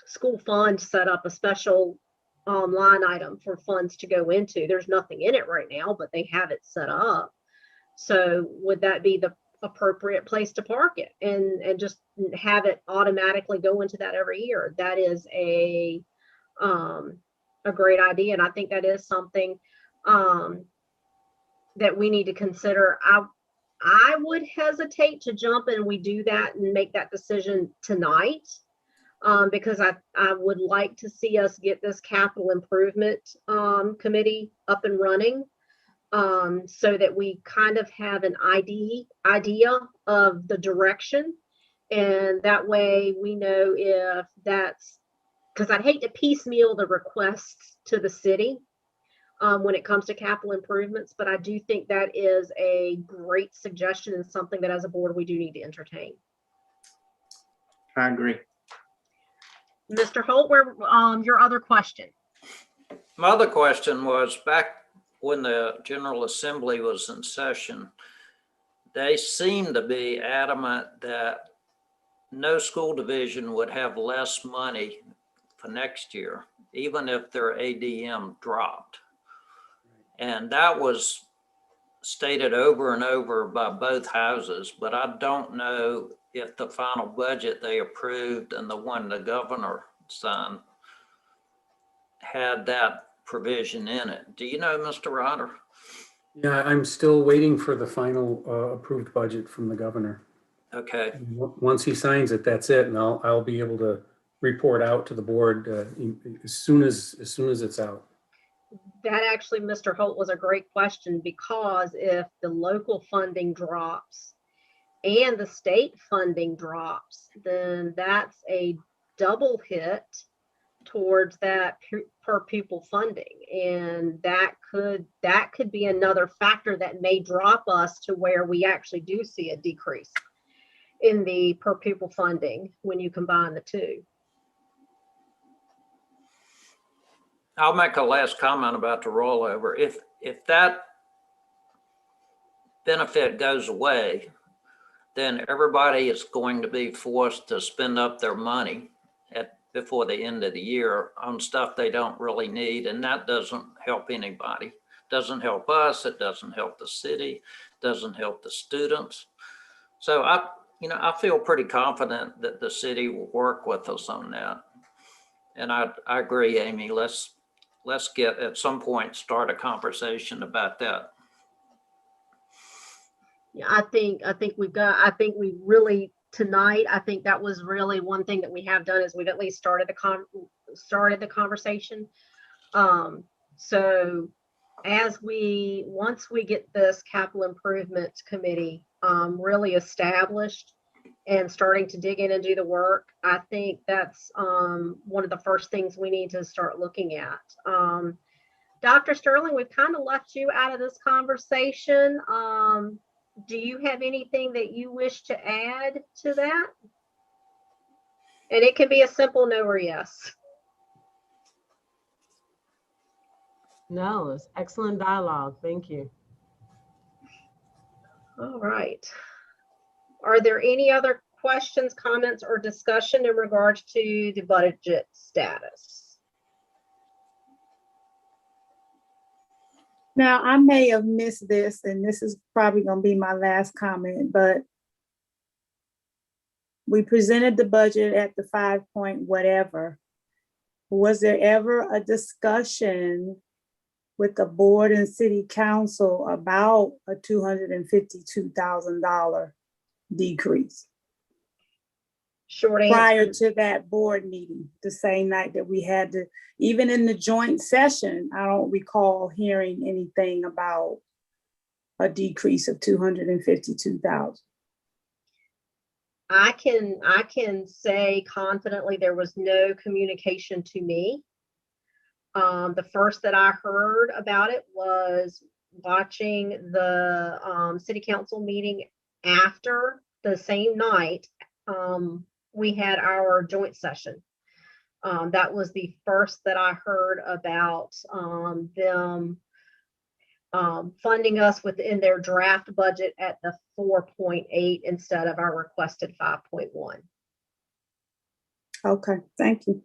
S1: school fund set up, a special line item for funds to go into. There's nothing in it right now, but they have it set up. So would that be the appropriate place to park it and just have it automatically go into that every year? That is a great idea, and I think that is something that we need to consider. I would hesitate to jump and we do that and make that decision tonight. Because I would like to see us get this capital improvement committee up and running, so that we kind of have an idea of the direction, And that way we know if that's, because I'd hate to piecemeal the requests to the city when it comes to capital improvements, but I do think that is a great suggestion and something that as a board we do need to entertain.
S6: I agree.
S1: Mr. Holt, where your other question?
S3: My other question was, back when the General Assembly was in session, they seemed to be adamant that no school division would have less money for next year, even if their ADM dropped. And that was stated over and over by both houses, but I don't know if the final budget they approved and the one the governor signed had that provision in it. Do you know, Mr. Ryder?
S8: Yeah, I'm still waiting for the final approved budget from the governor.
S3: Okay.
S8: Once he signs it, that's it, and I'll be able to report out to the board as soon as it's out.
S1: That actually, Mr. Holt, was a great question, because if the local funding drops and the state funding drops, then that's a double hit towards that per pupil funding. And that could be another factor that may drop us to where we actually do see a decrease in the per pupil funding when you combine the two.
S3: I'll make a last comment about the rollover. If that benefit goes away, then everybody is going to be forced to spend up their money before the end of the year on stuff they don't really need, and that doesn't help anybody. Doesn't help us. It doesn't help the city. Doesn't help the students. So I feel pretty confident that the city will work with us on that. And I agree, Amy. Let's get, at some point, start a conversation about that.
S1: Yeah, I think we really, tonight, I think that was really one thing that we have done, is we've at least started the conversation. So once we get this capital improvements committee really established and starting to dig in and do the work, I think that's one of the first things we need to start looking at. Dr. Sterling, we've kind of left you out of this conversation. Do you have anything that you wish to add to that? And it can be a simple no or yes.
S9: No, it's excellent dialogue. Thank you.
S1: All right. Are there any other questions, comments, or discussion in regards to the budget status?
S4: Now, I may have missed this, and this is probably going to be my last comment, but we presented the budget at the 5 point whatever. Was there ever a discussion with the board and city council about a $252,000 decrease?
S1: Short answer.
S4: Prior to that board meeting, the same night that we had to, even in the joint session, I don't recall hearing anything about a decrease of $252,000.
S1: I can say confidently there was no communication to me. The first that I heard about it was watching the city council meeting after the same night we had our joint session. That was the first that I heard about them funding us within their draft budget at the 4.8 instead of our requested 5.1.
S4: Okay, thank you.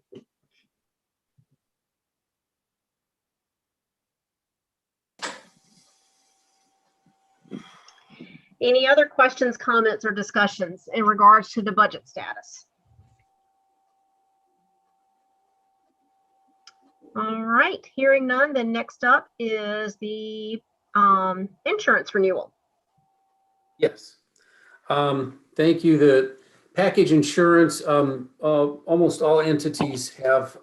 S1: Any other questions, comments, or discussions in regards to the budget status? All right, hearing none, then next up is the insurance renewal.
S8: Yes. Thank you. The package insurance, almost all entities have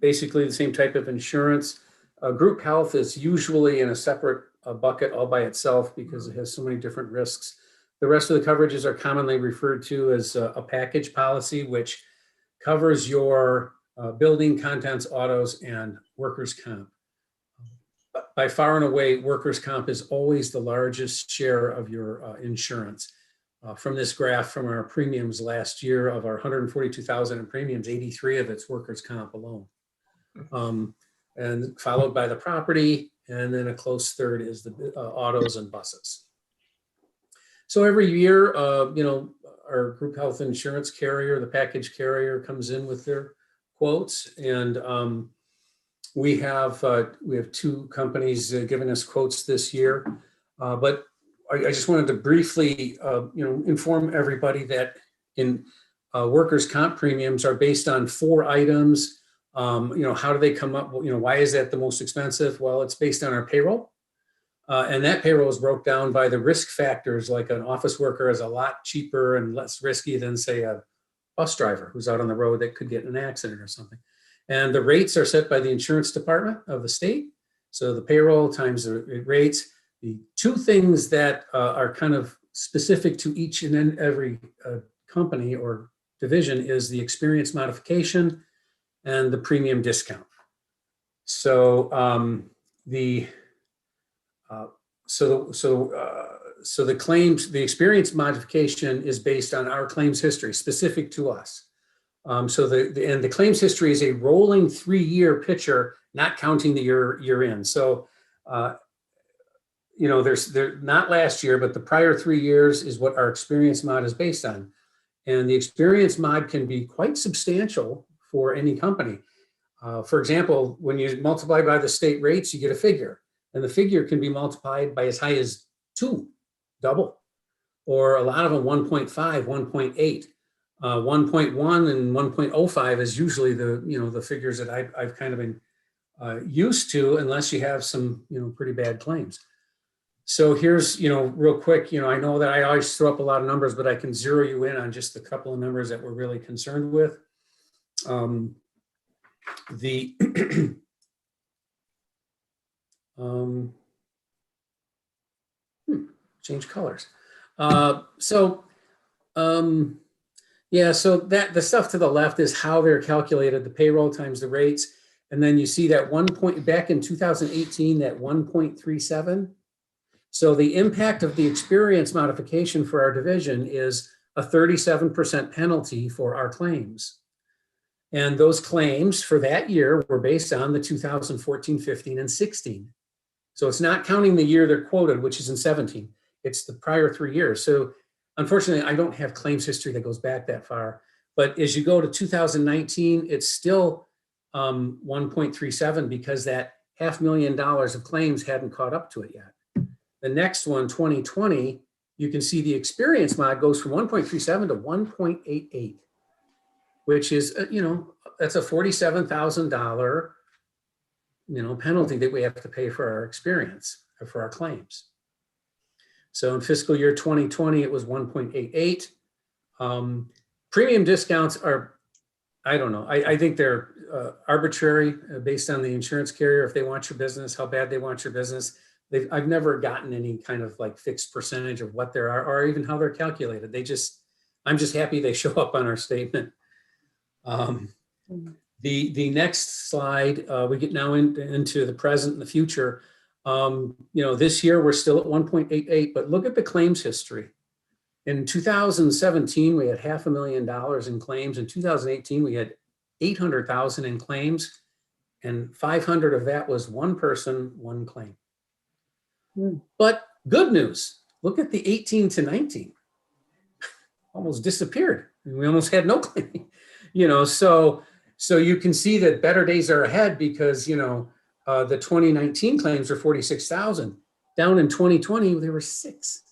S8: basically the same type of insurance. Group health is usually in a separate bucket all by itself because it has so many different risks. The rest of the coverages are commonly referred to as a package policy, which covers your building, contents, autos, and workers' comp. By far and away, workers' comp is always the largest share of your insurance. From this graph from our premiums last year, of our 142,000 in premiums, 83 of it's workers' comp alone. And followed by the property, and then a close third is the autos and buses. So every year, our group health insurance carrier, the package carrier, comes in with their quotes, and we have two companies giving us quotes this year. But I just wanted to briefly, inform everybody that in workers' comp premiums are based on 4 items. How do they come up? Why is that the most expensive? Well, it's based on our payroll. And that payroll is broke down by the risk factors, like an office worker is a lot cheaper and less risky than, say, a bus driver who's out on the road that could get in an accident or something. And the rates are set by the insurance department of the state. So the payroll times the rates. The 2 things that are kind of specific to each and every company or division is the experience modification and the premium discount. So the experience modification is based on our claims history specific to us. So the claims history is a rolling 3-year picture, not counting the year in. So there's not last year, but the prior 3 years is what our experience mod is based on. And the experience mod can be quite substantial for any company. For example, when you multiply by the state rates, you get a figure. And the figure can be multiplied by as high as 2, double, or a lot of them 1.5, 1.8, 1.1 and 1.05 is usually the figures that I've kind of been used to, unless you have some pretty bad claims. So here's real quick, I know that I always throw up a lot of numbers, but I can zero you in on just a couple of numbers that we're really concerned with. Change colors. So that the stuff to the left is how they're calculated, the payroll times the rates. And then you see that 1 point back in 2018, that 1.37. So the impact of the experience modification for our division is a 37% penalty for our claims. And those claims for that year were based on the 2014, 15, and 16. So it's not counting the year they're quoted, which is in 17. It's the prior 3 years. So unfortunately, I don't have claims history that goes back that far. But as you go to 2019, it's still 1.37 because that $500,000 of claims hadn't caught up to it yet. The next one, 2020, you can see the experience mod goes from 1.37 to 1.88, which is, that's a $47,000, penalty that we have to pay for our experience or for our claims. So in fiscal year 2020, it was 1.88. Premium discounts are, I don't know. I think they're arbitrary based on the insurance carrier. If they want your business, how bad they want your business. I've never gotten any kind of like fixed percentage of what there are or even how they're calculated. I'm just happy they show up on our statement. The next slide, we get now into the present and the future. This year we're still at 1.88, but look at the claims history. In 2017, we had $500,000 in claims. In 2018, we had 800,000 in claims, and 500 of that was one person, one claim. But good news, look at the 18 to 19, almost disappeared. We almost had no claim, so you can see that better days are ahead because, the 2019 claims are 46,000. Down in 2020, they were 6.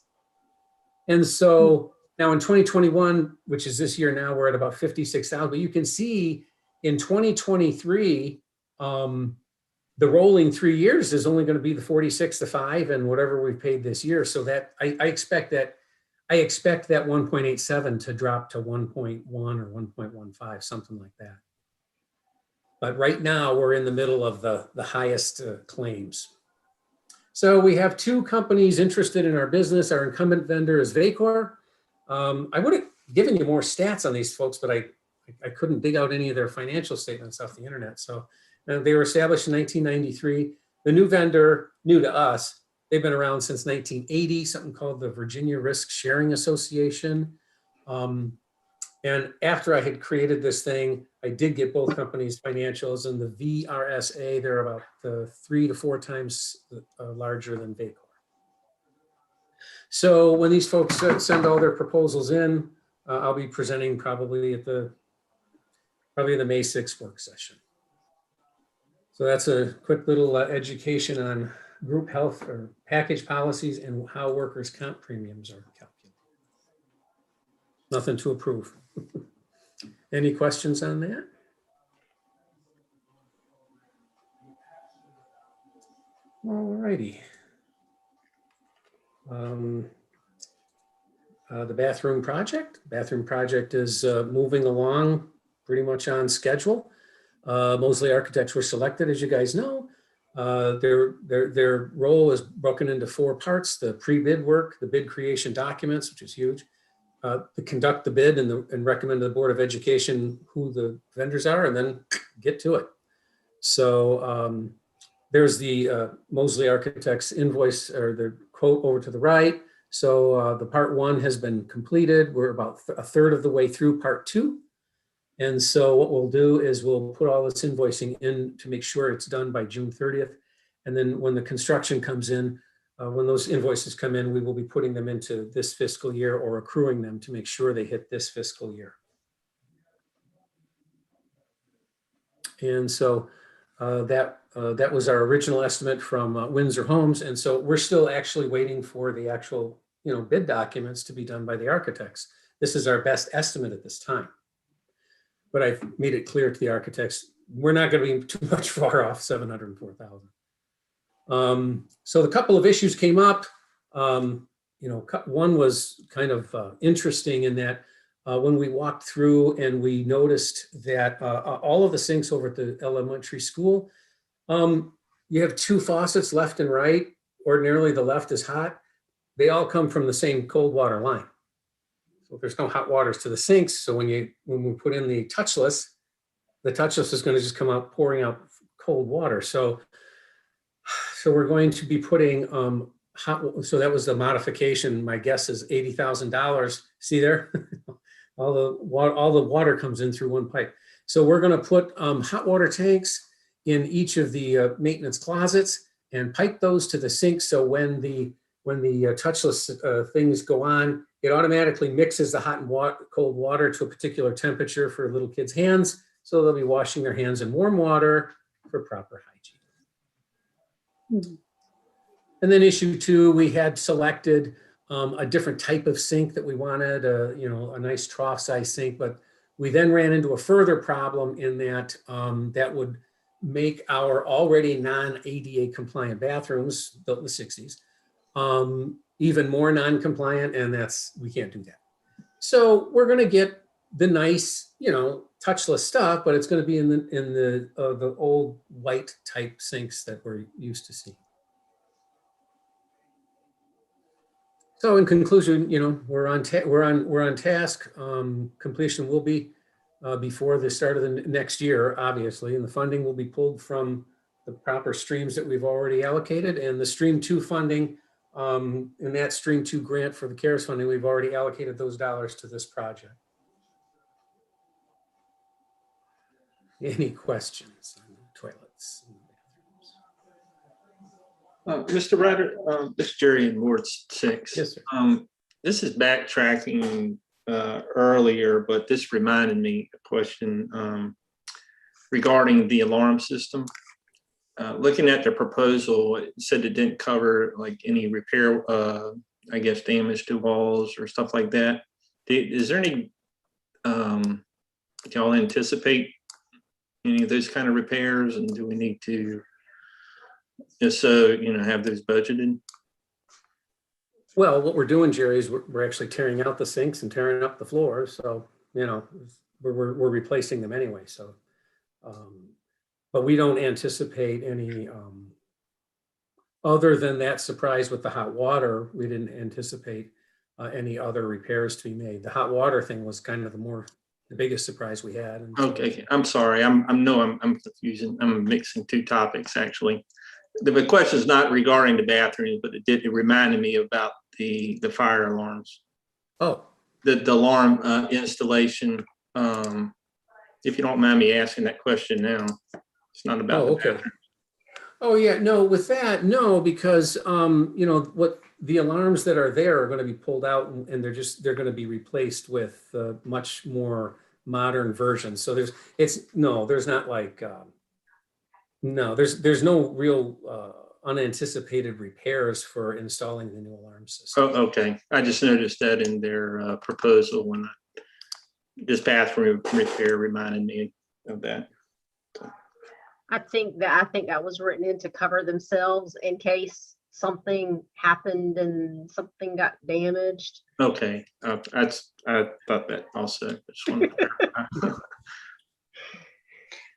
S8: And so now in 2021, which is this year now, we're at about 56,000. But you can see in 2023, the rolling 3 years is only going to be the 46 to 5 and whatever we've paid this year. So that I expect that 1.87 to drop to 1.1 or 1.15, something like that. But right now we're in the middle of the highest claims. So we have two companies interested in our business. Our incumbent vendor is Vacor. I would have given you more stats on these folks, but I couldn't dig out any of their financial statements off the internet. So they were established in 1993. The new vendor, new to us, they've been around since 1980, something called the Virginia Risk Sharing Association. And after I had created this thing, I did get both companies' financials, and the VRSA, they're about 3 to 4 times larger than Vacor. So when these folks send all their proposals in, I'll be presenting probably at the May 6th work session. So that's a quick little education on group health or package policies and how workers' comp premiums are calculated. Nothing to approve. Any questions on that? All righty. The bathroom project. Bathroom project is moving along pretty much on schedule. Mosley Architects were selected, as you guys know. Their role is broken into 4 parts: the pre-bid work, the bid creation documents, which is huge, to conduct the bid and recommend to the Board of Education who the vendors are, and then get to it. So there's the Mosley Architects invoice or the quote over to the right. So the part 1 has been completed. We're about a third of the way through part 2. And so what we'll do is we'll put all this invoicing in to make sure it's done by June 30th. And then when the construction comes in, when those invoices come in, we will be putting them into this fiscal year or accruing them to make sure they hit this fiscal year. And so that was our original estimate from Windsor Homes. And so we're still actually waiting for the actual bid documents to be done by the architects. This is our best estimate at this time. But I've made it clear to the architects, we're not going to be too much far off $704,000. So the couple of issues came up. One was kind of interesting in that when we walked through and we noticed that all of the sinks over at the elementary school, you have 2 faucets left and right. Ordinarily, the left is hot. They all come from the same cold water line. So there's no hot waters to the sinks. So when we put in the touchless is going to just come out pouring out cold water. So we're going to be putting so that was the modification. My guess is $80,000. See there? all the water comes in through one pipe. So we're going to put hot water tanks in each of the maintenance closets and pipe those to the sink. So when the touchless things go on, it automatically mixes the hot and cold water to a particular temperature for little kids' hands. So they'll be washing their hands in warm water for proper hygiene. Mm-hmm. And then issue 2, we had selected a different type of sink that we wanted, a nice trough size sink, but we then ran into a further problem in that that would make our already non-ADA compliant bathrooms built in the 60s even more non-compliant, and we can't do that. So we're going to get the nice, touchless stuff, but it's going to be in the old white type sinks that we're used to seeing. So in conclusion, we're on task. Completion will be before the start of the next year, obviously, and the funding will be pulled from the proper streams that we've already allocated, and the Stream 2 funding. In that Stream 2 grant for the CARES funding, we've already allocated those dollars to this project. Any questions on toilets and bathrooms?
S6: Mr. Ryder, this is Jerry in Ward 6.
S8: Yes, sir.
S6: This is backtracking earlier, but this reminded me a question regarding the alarm system. Looking at the proposal, it said it didn't cover like any repair, I guess, damage to walls or stuff like that. Is there any, do y'all anticipate any of those kind of repairs, and do we need to, just so, have those budgeted?
S8: Well, what we're doing, Jerry, is we're actually tearing out the sinks and tearing up the floors. So, we're replacing them anyway. So, but we don't anticipate any other than that surprise with the hot water, we didn't anticipate any other repairs to be made. The hot water thing was kind of the biggest surprise we had. And so-
S6: Okay, I'm sorry. I'm confusing. I'm mixing two topics actually. The question is not regarding the bathrooms, but it reminded me about the fire alarms.
S8: Oh,
S6: The alarm installation. If you don't mind me asking that question now, it's not about.
S8: oh,
S6: the
S8: okay.
S6: bathroom.
S8: Oh, yeah, no, with that, no, because, you know, what the alarms that are there are going to be pulled out and they're going to be replaced with much more modern versions. So there's not like, no, there's no real unanticipated repairs for installing the new alarm system.
S6: Oh, okay. I just noticed that in their proposal when this bathroom repair reminded me of that.
S1: I think that was written in to cover themselves in case something happened and something got damaged.
S6: Okay, I thought that also. Just wanted to clarify.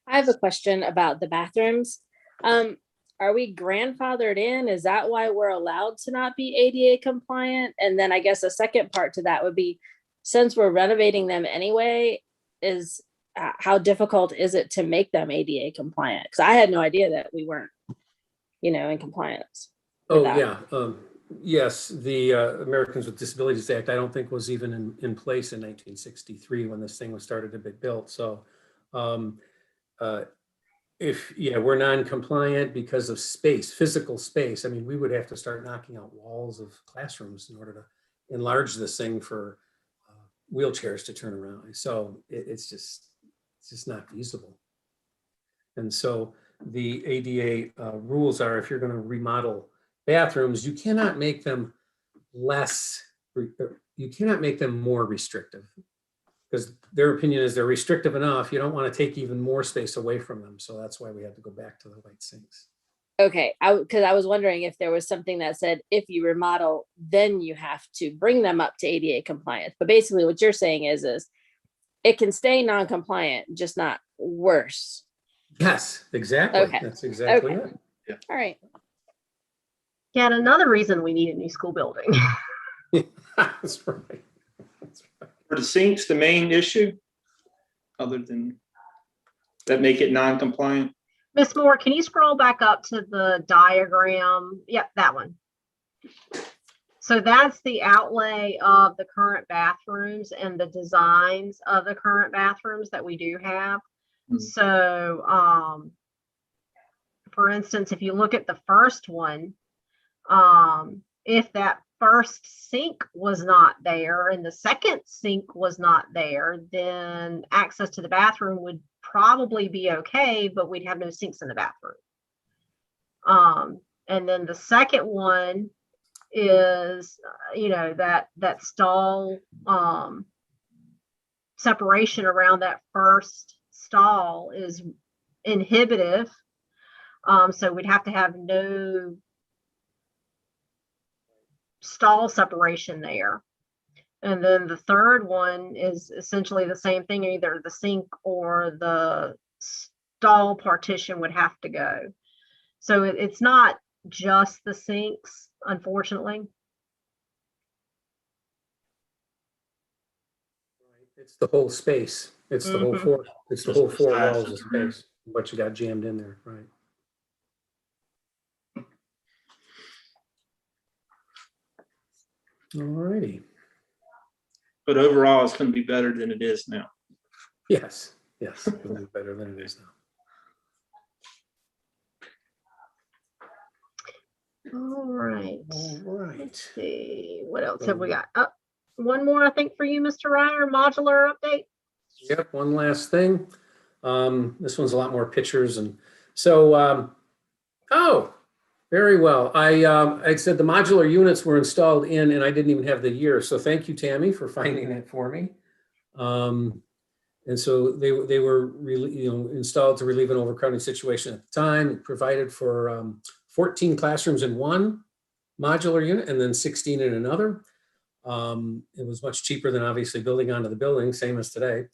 S5: I have a question about the bathrooms. Are we grandfathered in? Is that why we're allowed to not be ADA compliant? And then I guess a second part to that would be, since we're renovating them anyway, is how difficult is it to make them ADA compliant? Because I had no idea that we weren't, in compliance.
S8: Oh,
S5: that.
S8: yeah. Yes, the Americans with Disabilities Act, I don't think was even in place in 1963 when this thing was started to be built. So we're non-compliant because of space, physical space. I mean, we would have to start knocking out walls of classrooms in order to enlarge this thing for wheelchairs to turn around. So it's just not feasible. And so the ADA rules are, if you're going to remodel bathrooms, you cannot make them more restrictive, because their opinion is they're restrictive enough. You don't want to take even more space away from them. So that's why we had to go back to the white sinks.
S5: Okay, because I was wondering if there was something that said, if you remodel, then you have to bring them up to ADA compliance. But basically what you're saying is it can stay non-compliant, just not worse.
S8: Yes, exactly.
S5: Okay.
S8: That's exactly
S5: Okay.
S8: it.
S5: All right.
S1: Yet another reason we need a new school building.
S8: That's right.
S6: Are the sinks the main issue? Other than that make it non-compliant?
S1: Miss Moore, can you scroll back up to the diagram? Yep, that one. So that's the outlay of the current bathrooms and the designs of the current bathrooms that we do have. So, for instance, if you look at the first one, if that first sink was not there and the second sink was not there, then access to the bathroom would probably be okay, but we'd have no sinks in the bathroom. And then the second one is, that stall separation around that first stall is inhibitive. So we'd have to have no stall separation there. And then the third one is essentially the same thing. Either the sink or the stall partition would have to go. So it's not just the sinks, unfortunately.
S8: It's the whole space. It's the whole four. It's the whole four walls of space. What you got jammed in there, right? All righty.
S6: But overall, it's going to be better than it is now.
S8: Yes, it'll be better than it is now.
S1: All right.
S8: All right.
S1: Let's see. What else have we got? One more, I think, for you, Mr. Ryder, modular update.
S8: Yep, one last thing. This one's a lot more pictures. And so, very well. I said the modular units were installed in, and I didn't even have the year. So thank you, Tammy, for finding that for me. And so they were really, installed to relieve an overcrowding situation at the time. It provided for 14 classrooms in one modular unit and then 16 in another. It was much cheaper than obviously building onto the building, same as today.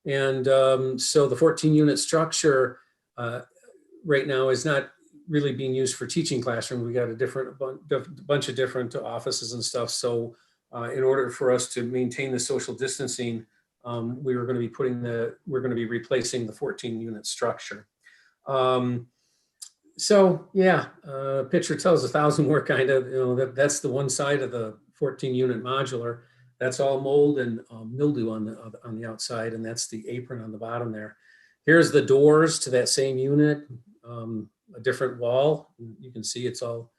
S8: And so the 14 unit structure right now is not really being used for teaching classroom. We got a bunch of different offices and stuff. So in order for us to maintain the social distancing, we're going to be replacing the 14 unit structure. So yeah, picture tells 1,000 more kind of, that's the one side of the 14 unit modular. That's all mold and mildew on the outside, and that's the apron on the bottom there. Here's the doors to that same unit, a different wall. You can see it's all,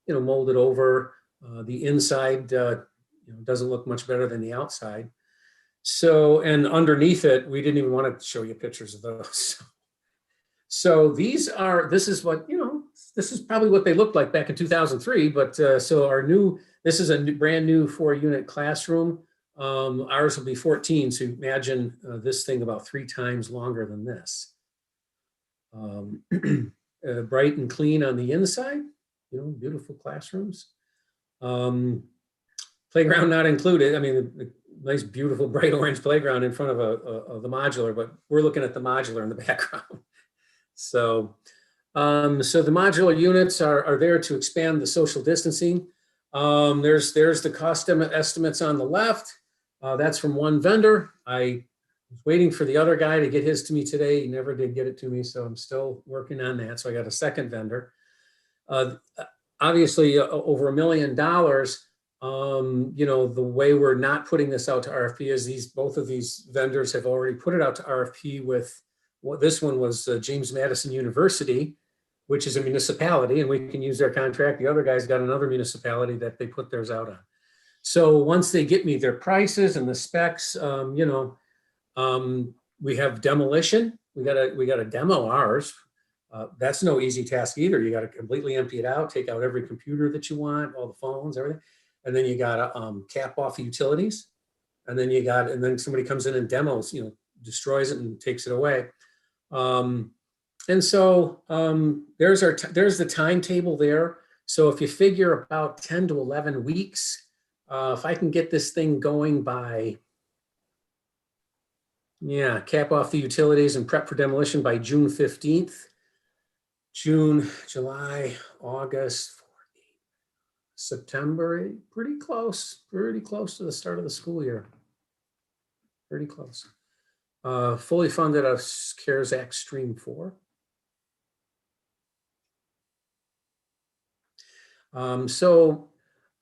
S8: molded over. The inside, doesn't look much better than the outside. So, and underneath it, we didn't even want to show you pictures of those. So this is probably what they looked like back in 2003, but so this is a brand new 4-unit classroom. Ours will be 14, so imagine this thing about 3 times longer than this. Bright and clean on the inside, beautiful classrooms. Playground not included. I mean, the nice, beautiful, bright orange playground in front of the modular, but we're looking at the modular in the background. So the modular units are there to expand the social distancing. There's the cost estimates on the left. That's from one vendor. I was waiting for the other guy to get his to me today. He never did get it to me, so I'm still working on that. So I got a second vendor. Obviously, over $1 million. The way we're not putting this out to RFP is both of these vendors have already put it out to RFP with. This one was James Madison University, which is a municipality, and we can use their contract. The other guy's got another municipality that they put theirs out on. So once they get me their prices and the specs, we have demolition. We got to demo ours. That's no easy task either. You got to completely empty it out, take out every computer that you want, all the phones, everything, and then you got to cap off the utilities, and then somebody comes in and demos, destroys it and takes it away. And so there's the timetable there. So if you figure about 10 to 11 weeks, if I can get this thing going by, cap off the utilities and prep for demolition by June 15th, June, July, August, September, pretty close to the start of the school year. Pretty close. Fully funded out of CARES Act Stream 4. So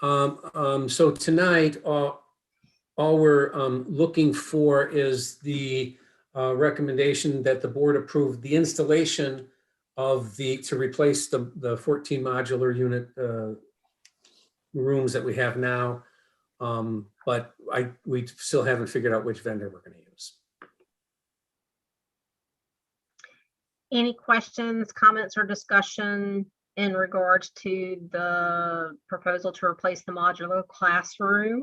S8: tonight, all we're looking for is the recommendation that the board approve the installation of to replace the 14 modular unit rooms that we have now. But we still haven't figured out which vendor we're going to use.
S1: Any questions, comments, or discussion in regards to the proposal to replace the modular classroom?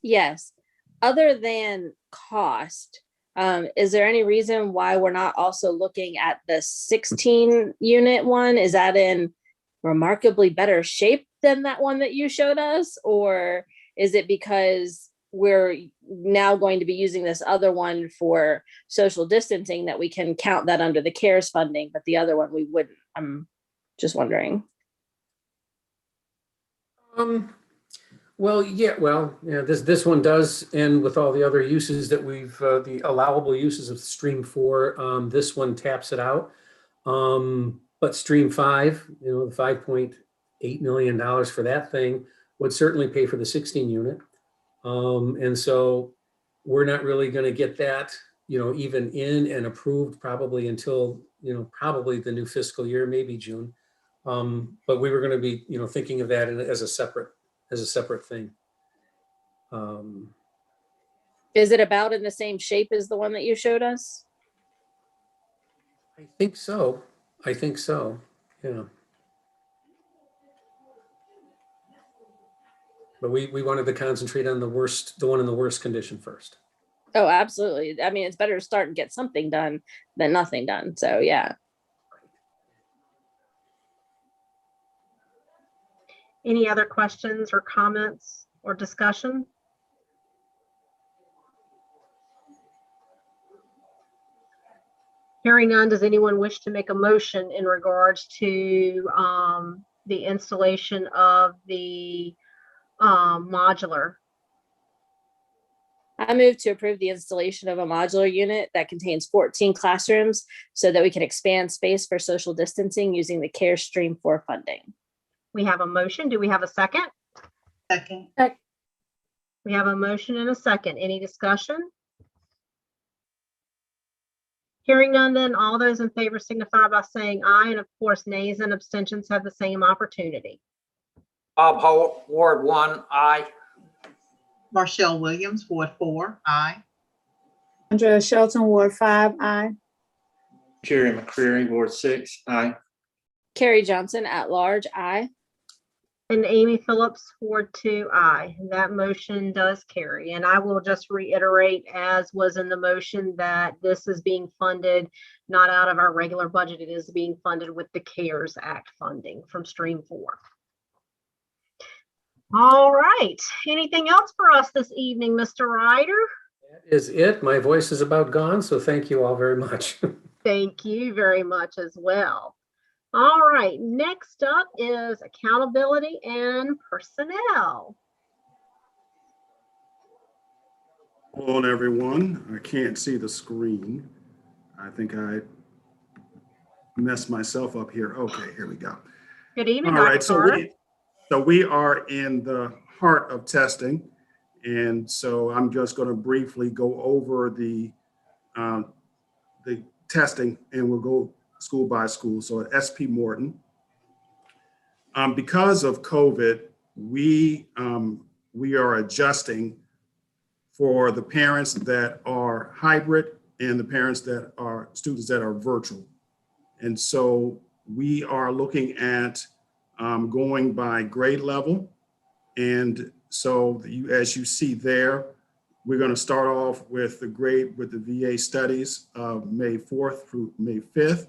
S5: Yes. Other than cost, is there any reason why we're not also looking at the 16 unit one? Is that in remarkably better shape than that one that you showed us? Or is it because we're now going to be using this other one for social distancing that we can count that under the CARES funding, but the other one we wouldn't? I'm just wondering.
S8: This one does, and with all the other uses that we've, the allowable uses of Stream 4, this one taps it out. But Stream 5, the $5.8 million for that thing would certainly pay for the 16 unit. And so we're not really going to get that, even in and approved probably until, probably the new fiscal year, maybe June. But we were going to be, thinking of that as a separate thing.
S5: Is it about in the same shape as the one that you showed us?
S8: I think so. Yeah. But we wanted to concentrate on the one in the worst condition first.
S5: Oh, absolutely. I mean, it's better to start and get something done than nothing done. So yeah.
S1: Any other questions or comments or discussion? Hearing none, does anyone wish to make a motion in regards to the installation of the modular?
S5: I move to approve the installation of a modular unit that contains 14 classrooms so that we can expand space for social distancing using the CARE Stream 4 funding.
S1: We have a motion. Do we have a second?
S2: Second.
S1: We have a motion and a second. Any discussion? Hearing none, then all those in favor signify by saying aye, and of course nays and abstentions have the same opportunity.
S3: Bob Holt, Ward 1, aye.
S2: Marshall Williams, Ward 4, aye.
S4: Andrea Shelton, Ward 5, aye.
S6: Jerry McCreary, Ward 6, aye.
S5: Carrie Johnson at large, aye.
S1: And Amy Phillips, Ward 2, aye. That motion does carry. And I will just reiterate, as was in the motion, that this is being funded not out of our regular budget. It is being funded with the CARES Act funding from Stream 4. All right. Anything else for us this evening, Mr. Ryder?
S8: That is it. My voice is about gone, so thank you all very much.
S1: Thank you very much as well. All right, next up is accountability and personnel.
S10: Hold on, everyone. I can't see the screen. I think I messed myself up here. Okay, here we go.
S1: Good evening,
S10: All
S1: Dr.
S10: right,
S1: Carter.
S10: so we are in the heart of testing. And so I'm just going to briefly go over the testing, and we'll go school by school. So at SP Morton, because of COVID, we are adjusting for the parents that are hybrid and the parents that are students that are virtual. And so we are looking at going by grade level. And so as you see there, we're going to start off with the grade with the VA studies of May 4th through May 5th.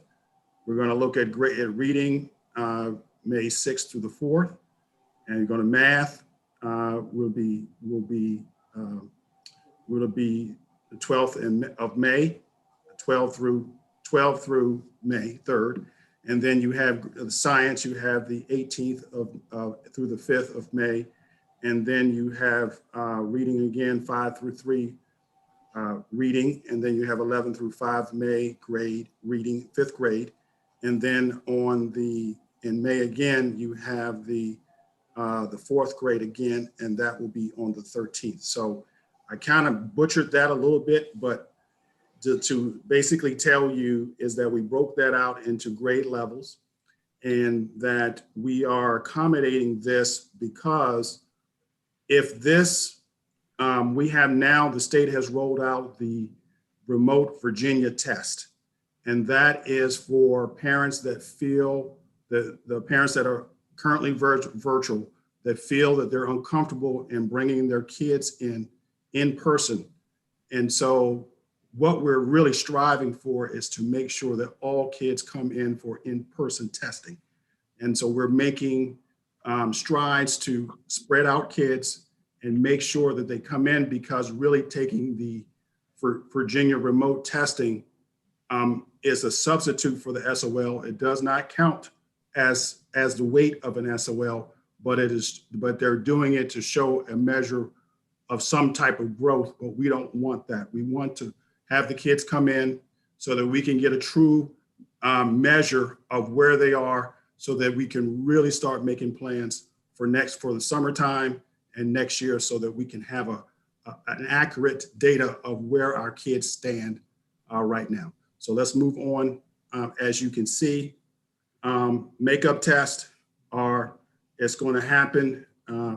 S10: We're going to look at reading May 6th through the 4th, and you're going to math will be the 12th of May, 12 through May 3rd, and then you have science. You have the 18th through the 5th of May, and then you have reading again 5 through 3 reading, and then you have 11 through 5 May grade reading 5th grade. And then in May again, you have the 4th grade again, and that will be on the 13th. So I kind of butchered that a little bit, but to basically tell you is that we broke that out into grade levels, and that we are accommodating this because if this, we have now, the state has rolled out the remote Virginia test. And that is for parents that feel that the parents that are currently virtual, that feel that they're uncomfortable in bringing their kids in person. And so what we're really striving for is to make sure that all kids come in for in-person testing. And so we're making strides to spread out kids and make sure that they come in, because really taking the Virginia remote testing is a substitute for the SOL. It does not count as the weight of an SOL, but they're doing it to show a measure of some type of growth, but we don't want that. We want to have the kids come in so that we can get a true measure of where they are, so that we can really start making plans for the summertime and next year, so that we can have an accurate data of where our kids stand right now. So let's move on. As you can see, makeup tests it's going to happen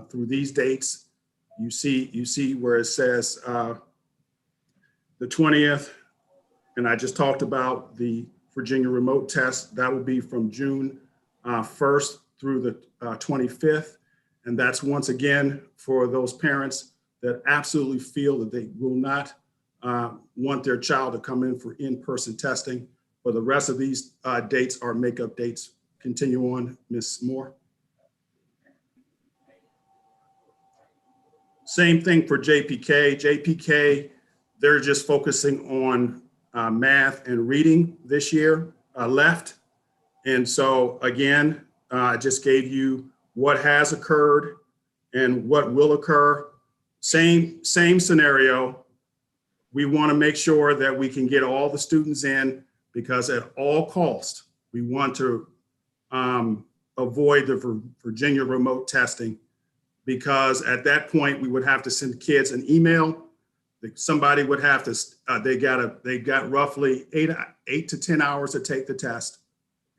S10: through these dates. You see where it says the 20th, and I just talked about the Virginia remote test. That will be from June 1st through the 25th. And that's once again for those parents that absolutely feel that they will not want their child to come in for in-person testing. But the rest of these dates are makeup dates. Continue on, Ms. Moore. Same thing for JPK. JPK, they're just focusing on math and reading this year left. And so again, I just gave you what has occurred and what will occur. Same scenario. We want to make sure that we can get all the students in, because at all costs, we want to avoid the Virginia remote testing, because at that point we would have to send kids an email. Somebody would have to, they got roughly 8 to 10 hours to take the test,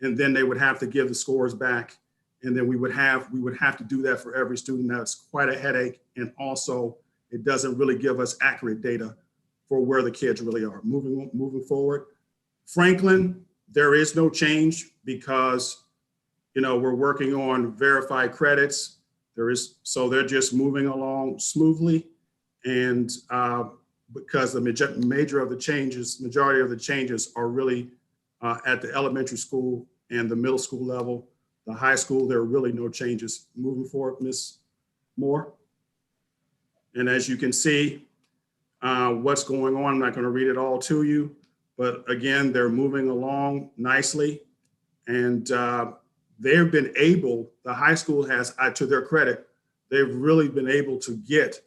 S10: and then they would have to give the scores back. And then we would have to do that for every student. Now, it's quite a headache. And also it doesn't really give us accurate data for where the kids really are. Moving forward, Franklin, there is no change, because, we're working on verified credits. So they're just moving along smoothly. And because the majority of the changes are really at the elementary school and the middle school level. The high school, there are really no changes. Moving forward, Ms. Moore. And as you can see, what's going on, I'm not going to read it all to you, but again, they're moving along nicely. And they've been able, the high school has, to their credit, they've really been able to get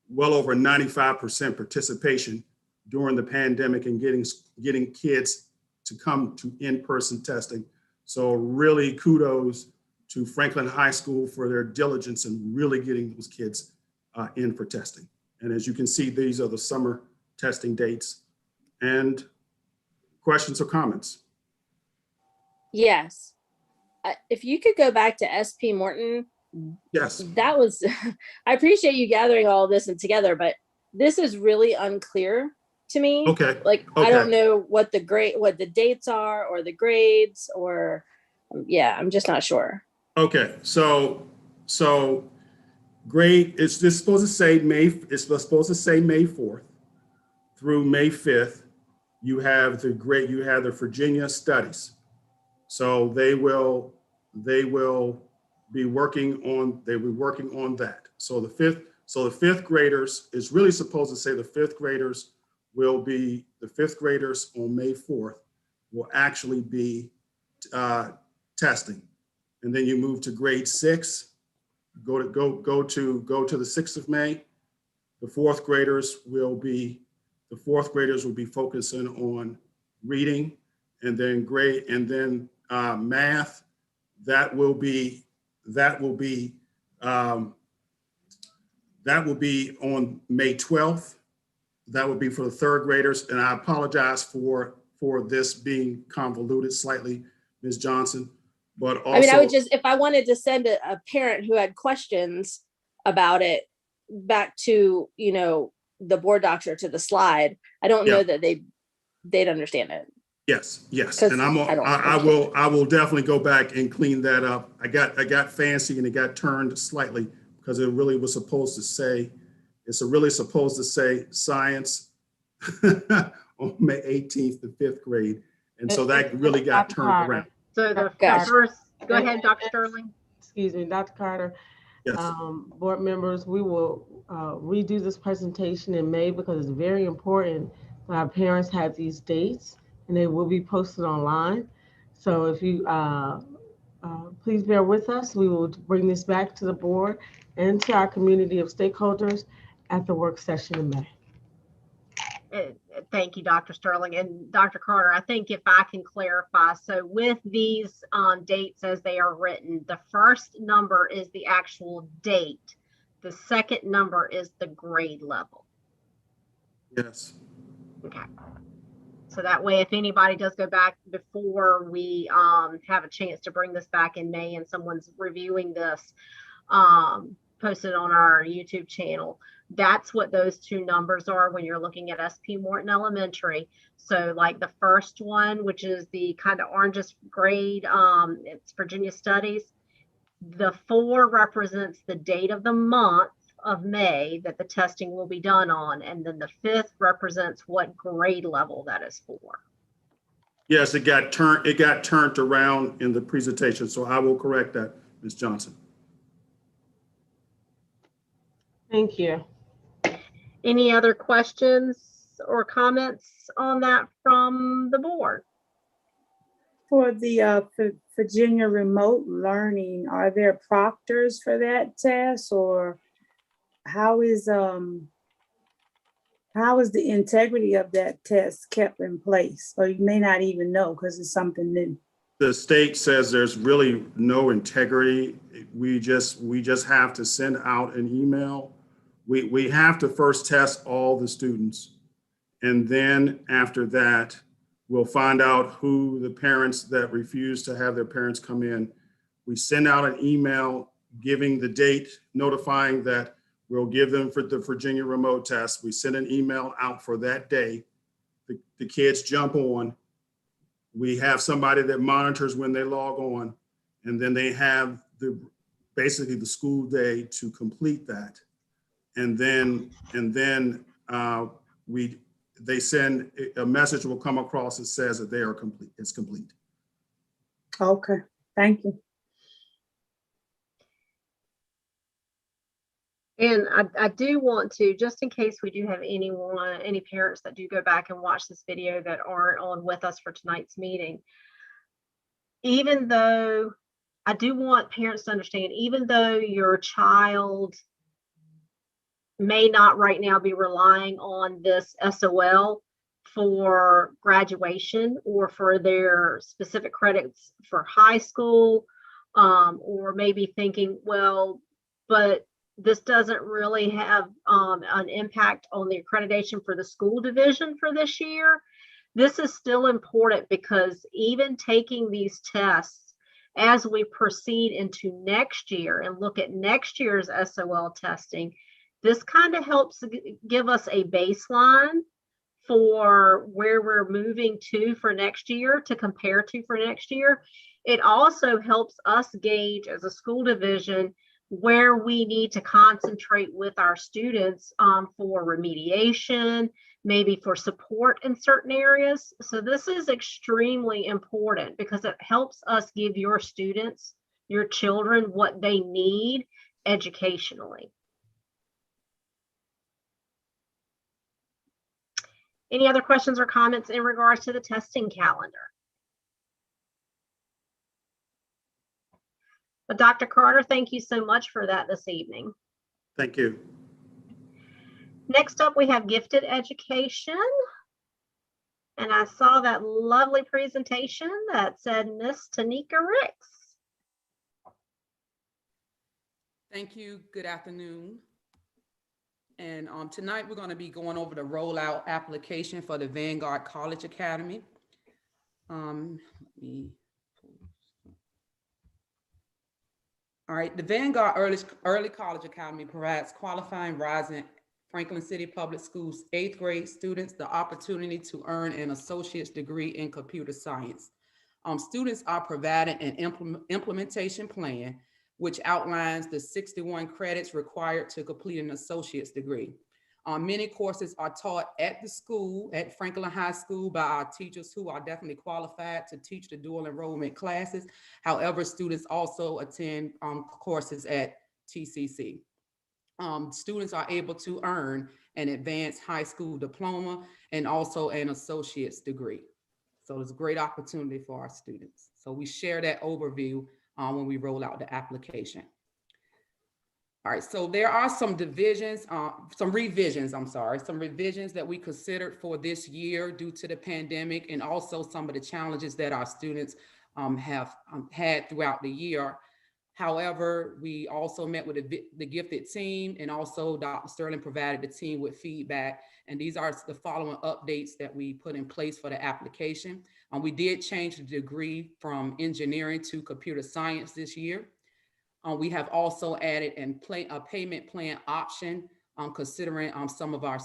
S10: well over 95% participation during the pandemic and getting kids to come to in-person testing. So really kudos to Franklin High School for their diligence in really getting those kids in for testing. And as you can see, these are the summer testing dates. And questions or comments?
S5: Yes. If you could go back to SP Morton.
S10: Yes.
S5: That was, I appreciate you gathering all of this and together, but this is really unclear to me.
S10: Okay.
S5: Like, I don't know what the dates are or the grades, or I'm just not sure.
S10: Okay. So grade, it's supposed to say May 4th through May 5th. You have the Virginia studies. So they will be working on that. So the fifth graders is really supposed to say the fifth graders on May 4th will actually be testing. And then you move to grade 6, go to the 6th of May. The fourth graders will be focusing on reading, and then math. That will be on May 12th. That would be for the third graders. And I apologize for this being convoluted slightly, Ms. Johnson, but also.
S5: I mean, I would just, if I wanted to send a parent who had questions about it back to, the board doctor, to the slide, I don't know that they'd understand it.
S10: Yes. And I will definitely go back and clean that up. I got fancy and it got turned slightly, because it really was supposed to say, science on May 18th, the 5th grade. And so that really got turned around.
S1: So the first, go ahead, Dr. Sterling.
S9: Excuse me, Dr. Carter.
S10: Yes.
S9: Board members, we will redo this presentation in May, because it's very important that our parents have these dates, and they will be posted online. So if you please bear with us, we will bring this back to the board and to our community of stakeholders at the work session in May.
S1: Thank you, Dr. Sterling. And Dr. Carter, I think if I can clarify, so with these dates as they are written, the first number is the actual date. The second number is the grade level.
S10: Yes.
S1: Okay. So that way, if anybody does go back before we have a chance to bring this back in May and someone's reviewing this, posted on our YouTube channel, that's what those two numbers are when you're looking at SP Morton Elementary. So like the first one, which is the kind of orangest grade, it's Virginia Studies. The 4 represents the date of the month of May that the testing will be done on. And then the 5th represents what grade level that is for.
S10: Yes, it got turned around in the presentation. So I will correct that, Ms. Johnson.
S9: Thank you.
S1: Any other questions or comments on that from the board?
S4: For the Virginia remote learning, are there proctors for that test, or how is the integrity of that test kept in place? Or you may not even know because it's something new.
S10: The state says there's really no integrity. We just have to send out an email. We have to first test all the students. And then after that, we'll find out who the parents that refuse to have their parents come in. We send out an email giving the date, notifying that we'll give them for the Virginia remote test. We send an email out for that day. The kids jump on. We have somebody that monitors when they log on, and then they have basically the school day to complete that. And then they send a message will come across that says that they are complete. It's complete.
S4: Okay, thank you.
S1: And I do want to, just in case we do have any parents that do go back and watch this video that aren't on with us for tonight's meeting, even though I do want parents to understand, even though your child may not right now be relying on this SOL for graduation or for their specific credits for high school, or maybe thinking, well, but this doesn't really have an impact on the accreditation for the school division for this year. This is still important because even taking these tests as we proceed into next year and look at next year's SOL testing, this kind of helps give us a baseline for where we're moving to for next year to compare to for next year. It also helps us gauge as a school division where we need to concentrate with our students for remediation, maybe for support in certain areas. So this is extremely important because it helps us give your students, your children, what they need educationally. Any other questions or comments in regards to the testing calendar? But Dr. Carter, thank you so much for that this evening.
S10: Thank you.
S1: Next up, we have gifted education. And I saw that lovely presentation that said Miss Tanika Ricks.
S11: Thank you. Good afternoon. And tonight we're going to be going over the rollout application for the Vanguard College Academy. All right, the Vanguard Early College Academy provides qualifying rising Franklin City Public Schools 8th grade students the opportunity to earn an associate's degree in computer science. Students are provided an implementation plan which outlines the 61 credits required to complete an associate's degree. Many courses are taught at the school, at Franklin High School, by our teachers who are definitely qualified to teach the dual enrollment classes. However, students also attend courses at TCC. Students are able to earn an advanced high school diploma and also an associate's degree. So it's a great opportunity for our students. So we share that overview when we roll out the application. All right, so there are some revisions that we considered for this year due to the pandemic, and also some of the challenges that our students have had throughout the year. However, we also met with the gifted team, and also Dr. Sterling provided the team with feedback. And these are the following updates that we put in place for the application. We did change the degree from engineering to computer science this year. We have also added a payment plan option, considering some of our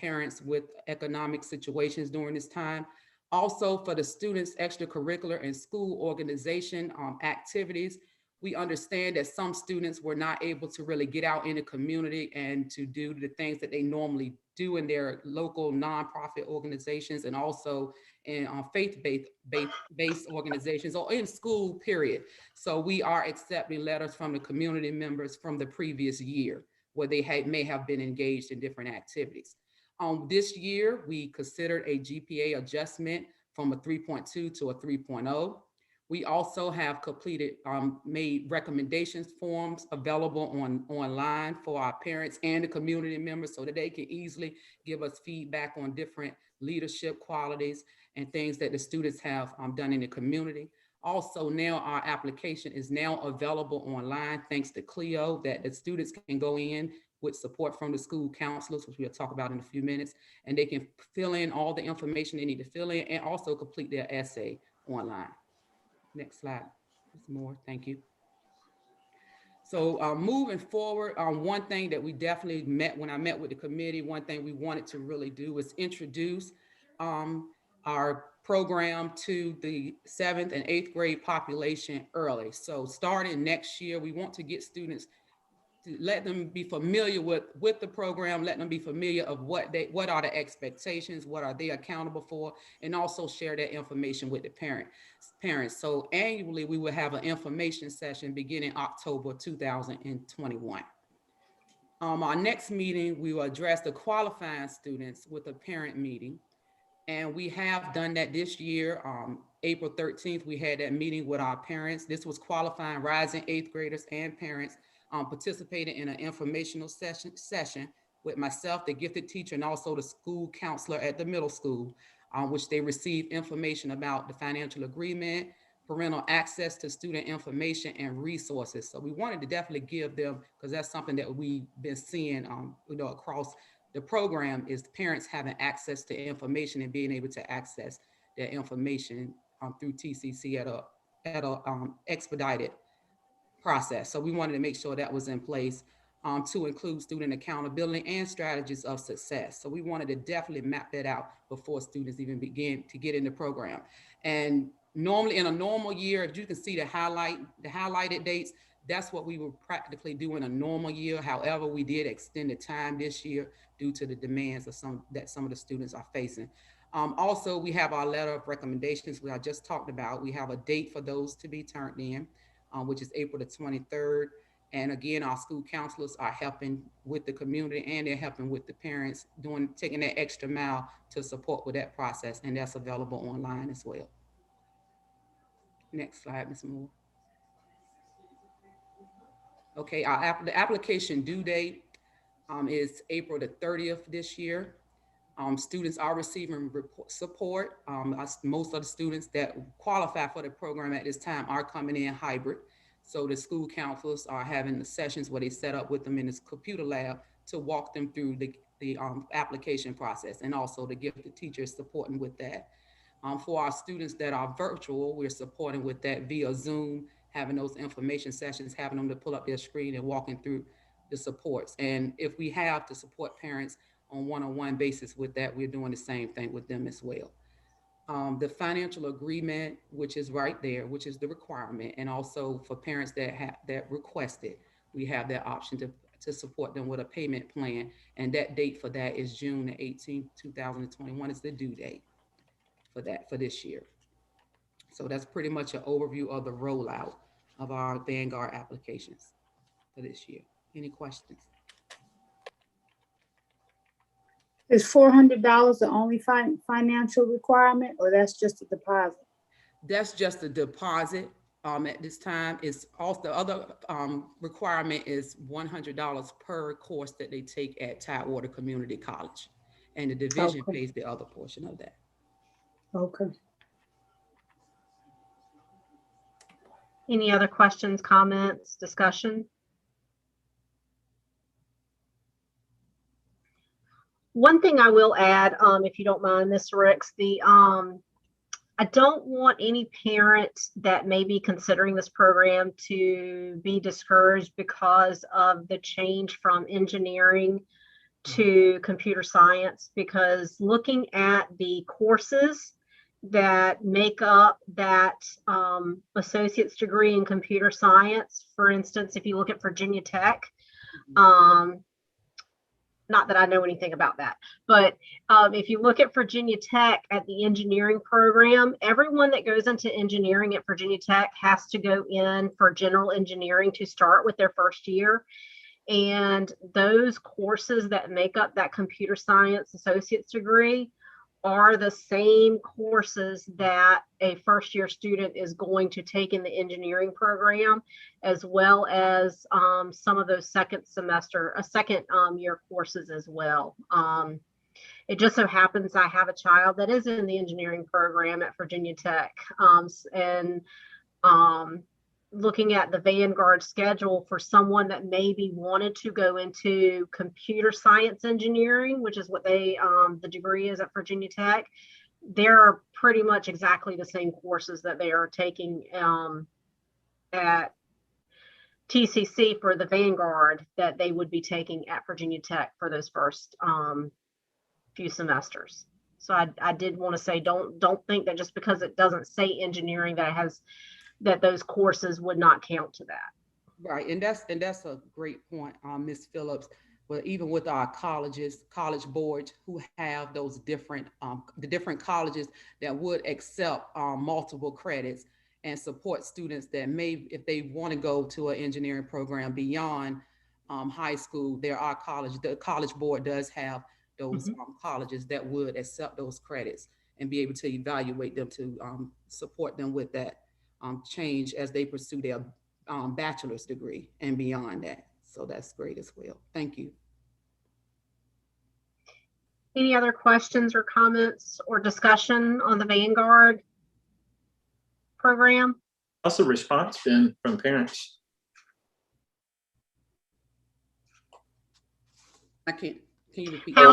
S11: parents with economic situations during this time. Also, for the students' extracurricular and school organization activities, we understand that some students were not able to really get out in the community and to do the things that they normally do in their local nonprofit organizations, and also in faith-based organizations, or in school, period. So we are accepting letters from the community members from the previous year where they may have been engaged in different activities. This year, we considered a GPA adjustment from a 3.2 to a 3.0. We also have completed, made recommendations forms available online for our parents and the community members so that they can easily give us feedback on different leadership qualities and things that the students have done in the community. Also, now our application is now available online thanks to Clio, that the students can go in with support from the school counselors, which we'll talk about in a few minutes, and they can fill in all the information they need to fill in and also complete their essay online. Next slide, Ms. Moore, thank you. So moving forward, one thing that we definitely when I met with the committee, one thing we wanted to really do was introduce our program to the 7th and 8th grade population early. So starting next year, we want to get students to let them be familiar with the program, let them be familiar of what are the expectations, what are they accountable for, and also share that information with the parents. So annually, we will have an information session beginning October 2021. Our next meeting, we will address the qualifying students with a parent meeting. And we have done that this year. April 13th, we had that meeting with our parents. This was qualifying rising 8th graders and parents participating in an informational session with myself, the gifted teacher, and also the school counselor at the middle school, which they received information about the financial agreement, parental access to student information, and resources. So we wanted to definitely give them, because that's something that we've been seeing across the program, is parents having access to information and being able to access their information through TCC at a expedited process. So we wanted to make sure that was in place to include student accountability and strategies of success. So we wanted to definitely map that out before students even begin to get in the program. And normally in a normal year, if you can see the highlighted dates, that's what we would practically do in a normal year. However, we did extend the time this year due to the demands of some of the students are facing. Also, we have our letter of recommendations we just talked about. We have a date for those to be turned in, which is April the 23rd. And again, our school counselors are helping with the community and they're helping with the parents, taking that extra mile to support with that process. And that's available online as well. Next slide, Ms. Moore. Okay, the application due date is April the 30th this year. Students are receiving support. Most of the students that qualify for the program at this time are coming in hybrid. So the school counselors are having the sessions where they set up with them in this computer lab to walk them through the application process, and also the gifted teachers supporting with that. For our students that are virtual, we're supporting with that via Zoom, having those information sessions, having them to pull up their screen and walking through the supports. And if we have to support parents on one-on-one basis with that, we're doing the same thing with them as well. The financial agreement, which is right there, which is the requirement, and also for parents that request it, we have that option to support them with a payment plan. And that date for that is June the 18th, 2021 is the due date for this year. So that's pretty much an overview of the rollout of our Vanguard applications for this year. Any questions?
S4: Is $400 the only financial requirement, or that's just a deposit?
S11: That's just a deposit at this time. Is also the other requirement is $100 per course that they take at Tidewater Community College, and the division pays the other portion of that.
S4: Okay.
S1: Any other questions, comments, discussion? One thing I will add, if you don't mind, Ms. Ricks, I don't want any parent that may be considering this program to be discouraged because of the change from engineering to computer science, because looking at the courses that make up that associate's degree in computer science, for instance, if you look at Virginia Tech, not that I know anything about that, but if you look at Virginia Tech at the engineering program, everyone that goes into engineering at Virginia Tech has to go in for general engineering to start with their first year. And those courses that make up that computer science associate's degree are the same courses that a first-year student is going to take in the engineering program, as well as some of those second year courses as well. It just so happens I have a child that is in the engineering program at Virginia Tech, and looking at the Vanguard schedule for someone that maybe wanted to go into computer science engineering, which is what the degree is at Virginia Tech, there are pretty much exactly the same courses that they are taking at TCC for the Vanguard that they would be taking at Virginia Tech for those first few semesters. So I did want to say, don't think that just because it doesn't say engineering that those courses would not count to that.
S11: Right, and that's a great point, Ms. Phillips. But even with our colleges, college boards who have those different, the different colleges that would accept multiple credits and support students that may, if they want to go to an engineering program beyond high school, there are colleges. The college board does have those colleges that would accept those credits and be able to evaluate them to support them with that change as they pursue their bachelor's degree and beyond that. So that's great as well. Thank you.
S1: Any other questions or comments or discussion on the Vanguard program?
S6: How's the response been from parents?
S11: Can you repeat?
S1: Go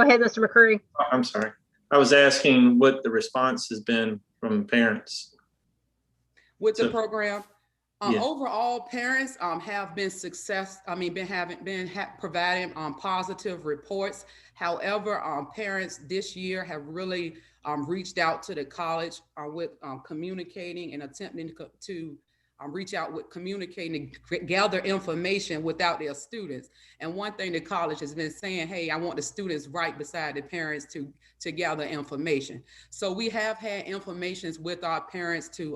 S1: ahead, Mr. McCreary.
S6: I'm sorry. I was asking what the response has been from parents.
S11: With the program,
S6: yeah.
S11: Overall, parents have been providing positive reports. However, parents this year have really reached out to the college with communicating and attempting to reach out with communicating, gather information without their students. And one thing the college has been saying, hey, I want the students right beside the parents to gather information. So we have had informations with our parents to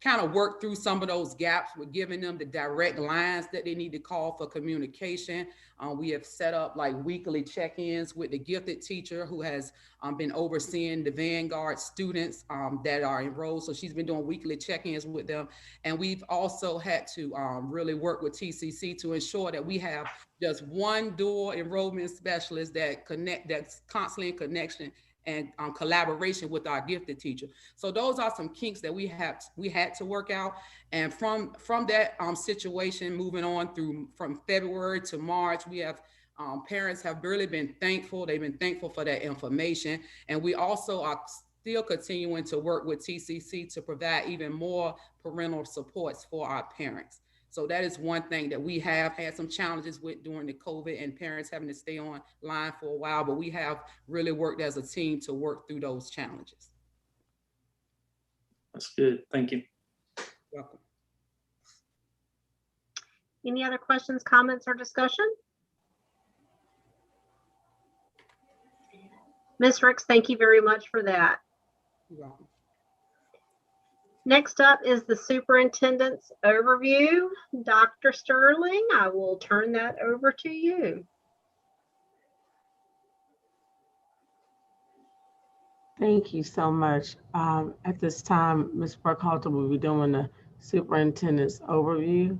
S11: kind of work through some of those gaps. We're giving them the direct lines that they need to call for communication. We have set up like weekly check-ins with the gifted teacher who has been overseeing the Vanguard students that are enrolled. So she's been doing weekly check-ins with them. And we've also had to really work with TCC to ensure that we have just one dual enrollment specialist that's constantly in connection and collaboration with our gifted teacher. So those are some kinks that we had to work out. And from that situation, moving on from February to March, we have parents have really been thankful. They've been thankful for that information. And we also are still continuing to work with TCC to provide even more parental supports for our parents. So that is one thing that we have had some challenges with during the COVID and parents having to stay online for a while, but we have really worked as a team to work through those challenges.
S6: That's good. Thank you.
S11: Welcome.
S1: Any other questions, comments, or discussion? Ms. Ricks, thank you very much for that.
S11: You're welcome.
S1: Next up is the superintendent's overview. Dr. Sterling, I will turn that over to you.
S9: Thank you so much. At this time, Ms. Burkhalter will be doing the superintendent's overview.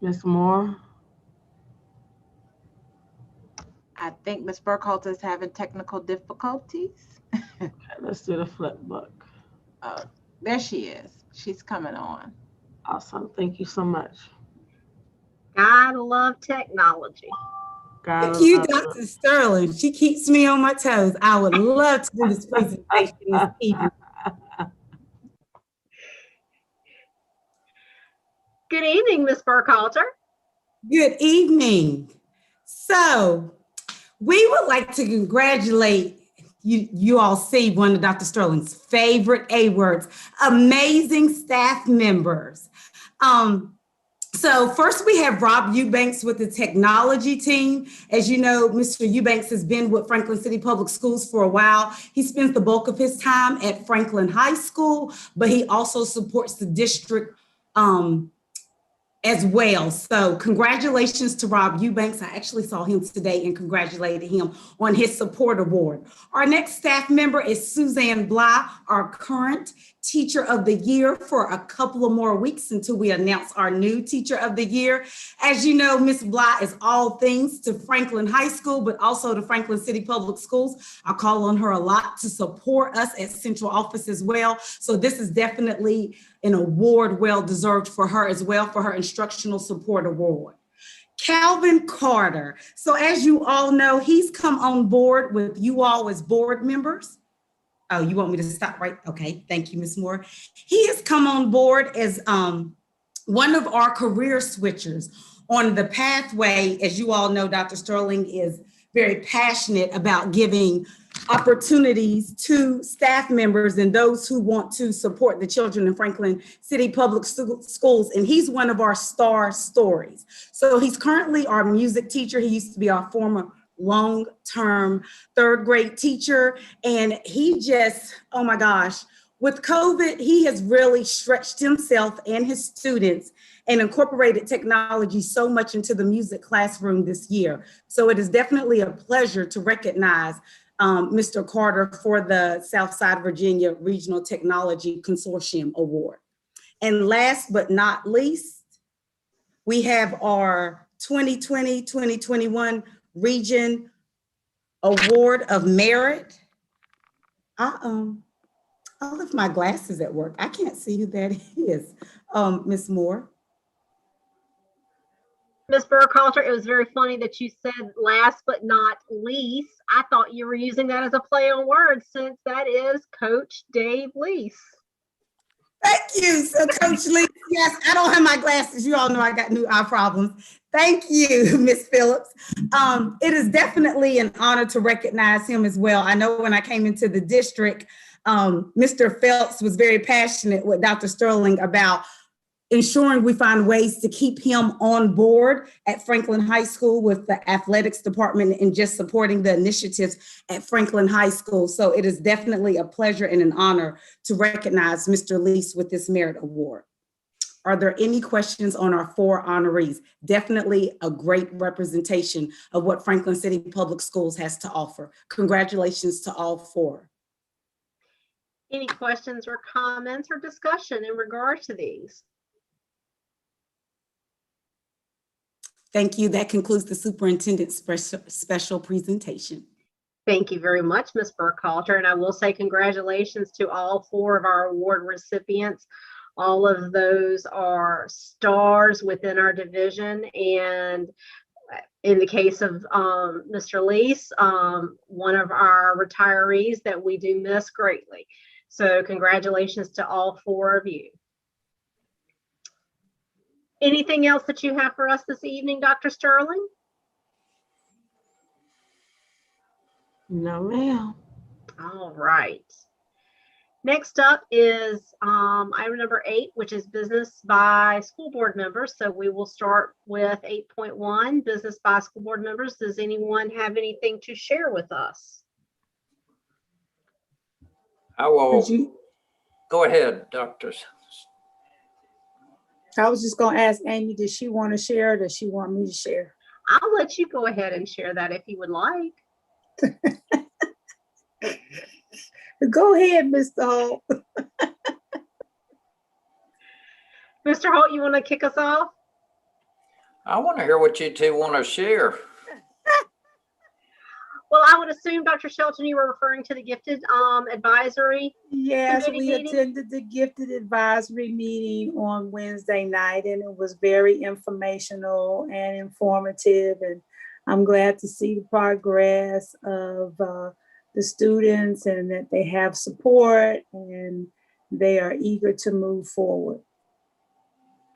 S9: Ms. Moore?
S7: I think Ms. Burkhalter is having technical difficulties.
S9: Okay, let's do the flip book.
S7: Oh, there she is. She's coming on.
S9: Awesome. Thank you so much.
S1: Gotta love technology.
S12: Thank you, Dr. Sterling. She keeps me on my toes. I would love to do this presentation this evening.
S1: Good evening, Ms. Burkhalter.
S12: Good evening. So we would like to congratulate you all see one of Dr. Sterling's favorite A words, amazing staff members. So first we have Rob Eubanks with the technology team. As you know, Mr. Eubanks has been with Franklin City Public Schools for a while. He spends the bulk of his time at Franklin High School, but he also supports the district as well. So congratulations to Rob Eubanks. I actually saw him today and congratulated him on his support award. Our next staff member is Suzanne Bly, our current Teacher of the Year for a couple of more weeks until we announce our new Teacher of the Year. As you know, Ms. Bly is all things to Franklin High School, but also to Franklin City Public Schools. I call on her a lot to support us at central office as well. So this is definitely an award well-deserved for her as well, for her Instructional Support Award. Calvin Carter. So as you all know, he's come on board with you all as board members. Oh, you want me to stop right? Okay, thank you, Ms. Moore. He has come on board as one of our career switchers on the pathway. As you all know, Dr. Sterling is very passionate about giving opportunities to staff members and those who want to support the children in Franklin City Public Schools. And he's one of our star stories. So he's currently our music teacher. He used to be our former long-term third grade teacher. And he just, oh my gosh, with COVID, he has really stretched himself and his students and incorporated technology so much into the music classroom this year. So it is definitely a pleasure to recognize Mr. Carter for the Southside Virginia Regional Technology Consortium Award. And last but not least, we have our 2020-2021 Region Award of Merit. I'll lift my glasses at work. I can't see who that is. Ms. Moore.
S1: Ms. Burkhalter, it was very funny that you said last but not least. I thought you were using that as a play on words since that is Coach Dave Lease.
S12: Thank you. So Coach Lease, yes, I don't have my glasses. You all know I got new eye problems. Thank you, Ms. Phillips. It is definitely an honor to recognize him as well. I know when I came into the district, Mr. Phelps was very passionate with Dr. Sterling about ensuring we find ways to keep him on board at Franklin High School with the athletics department and just supporting the initiatives at Franklin High School. So it is definitely a pleasure and an honor to recognize Mr. Lease with this merit award. Are there any questions on our 4 honorees? Definitely a great representation of what Franklin City Public Schools has to offer. Congratulations to all 4.
S1: Any questions or comments or discussion in regard to these?
S12: Thank you. That concludes the superintendent's special presentation.
S1: Thank you very much, Ms. Burkhalter. And I will say congratulations to all 4 of our award recipients. All of those are stars within our division. And in the case of Mr. Lease, one of our retirees that we do miss greatly. So congratulations to all 4 of you. Anything else that you have for us this evening, Dr. Sterling?
S9: No, ma'am.
S1: All right. Next up is item number 8, which is business by school board members. So we will start with 8.1, business by school board members. Does anyone have anything to share with us?
S3: I will. Go ahead, doctors.
S4: I was just going to ask Amy, does she want to share or does she want me to share?
S1: I'll let you go ahead and share that if you would like.
S4: Go ahead, Mr. Holt.
S1: Mr. Holt, you want to kick us off?
S3: I want to hear what you two want to share.
S1: Well, I would assume, Dr. Shelton, you were referring to the gifted advisory.
S4: Yes, we
S1: meeting?
S4: attended the gifted advisory meeting on Wednesday night, and it was very informational and informative. And I'm glad to see the progress of the students and that they have support and they are eager to move forward.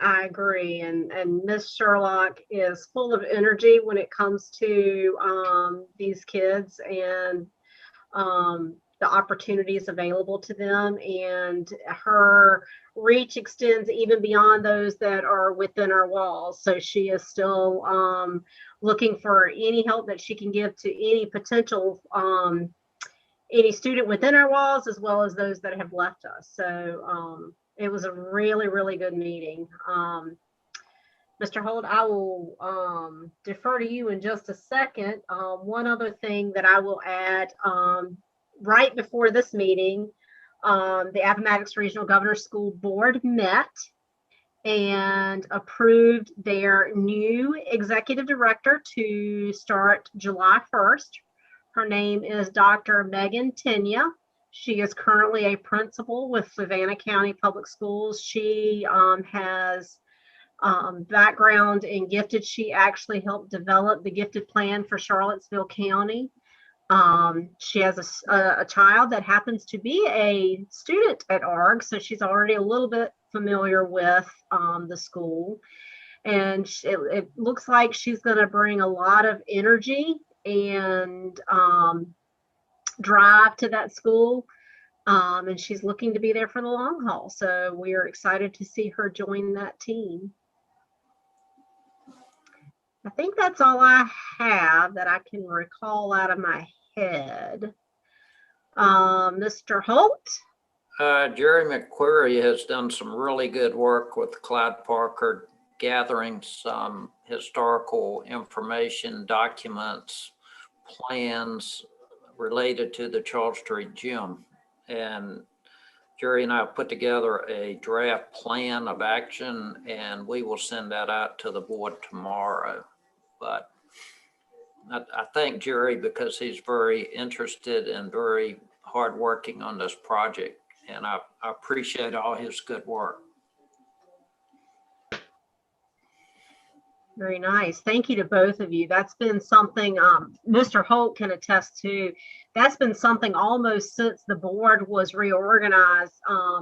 S1: I agree. And Ms. Sherlock is full of energy when it comes to these kids. And the opportunities available to them, and her reach extends even beyond those that are within our walls. So she is still looking for any help that she can give to any potential any student within our walls, as well as those that have left us. So it was a really, really good meeting. Mr. Holt, I will defer to you in just a second. One other thing that I will add, right before this meeting, the Appomattox Regional Governor's School Board met and approved their new executive director to start July 1st. Her name is Dr. Megan Tenya. She is currently a principal with Savannah County Public Schools. She has background in gifted. She actually helped develop the gifted plan for Charlottesville County. She has a child that happens to be a student at ARG, so she's already a little bit familiar with the school. And it looks like she's going to bring a lot of energy and drive to that school. And she's looking to be there for the long haul. So we are excited to see her join that team. I think that's all I have that I can recall out of my head. Mr. Holt?
S3: Jerry McQuarrie has done some really good work with Clyde Parker, gathering some historical information, documents, plans related to the Charles Street Gym. And Jerry and I put together a draft plan of action, and we will send that out to the board tomorrow. But I thank Jerry because he's very interested and very hardworking on this project, and I appreciate all his good work.
S1: Very nice. Thank you to both of you. That's been something Mr. Holt can attest to. That's been something almost since the board was reorganized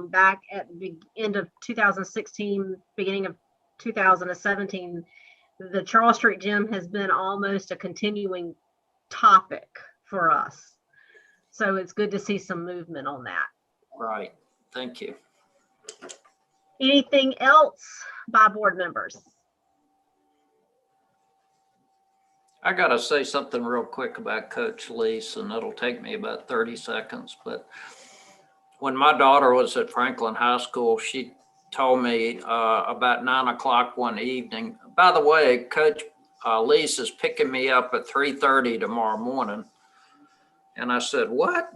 S1: back at the end of 2016, beginning of 2017. The Charles Street Gym has been almost a continuing topic for us. So it's good to see some movement on that.
S3: Right. Thank you.
S1: Anything else by board members?
S3: I got to say something real quick about Coach Lease, and it'll take me about 30 seconds. But when my daughter was at Franklin High School, she told me about 9 o'clock one evening, by the way, Coach Lease is picking me up at 3:30 tomorrow morning. And I said, what?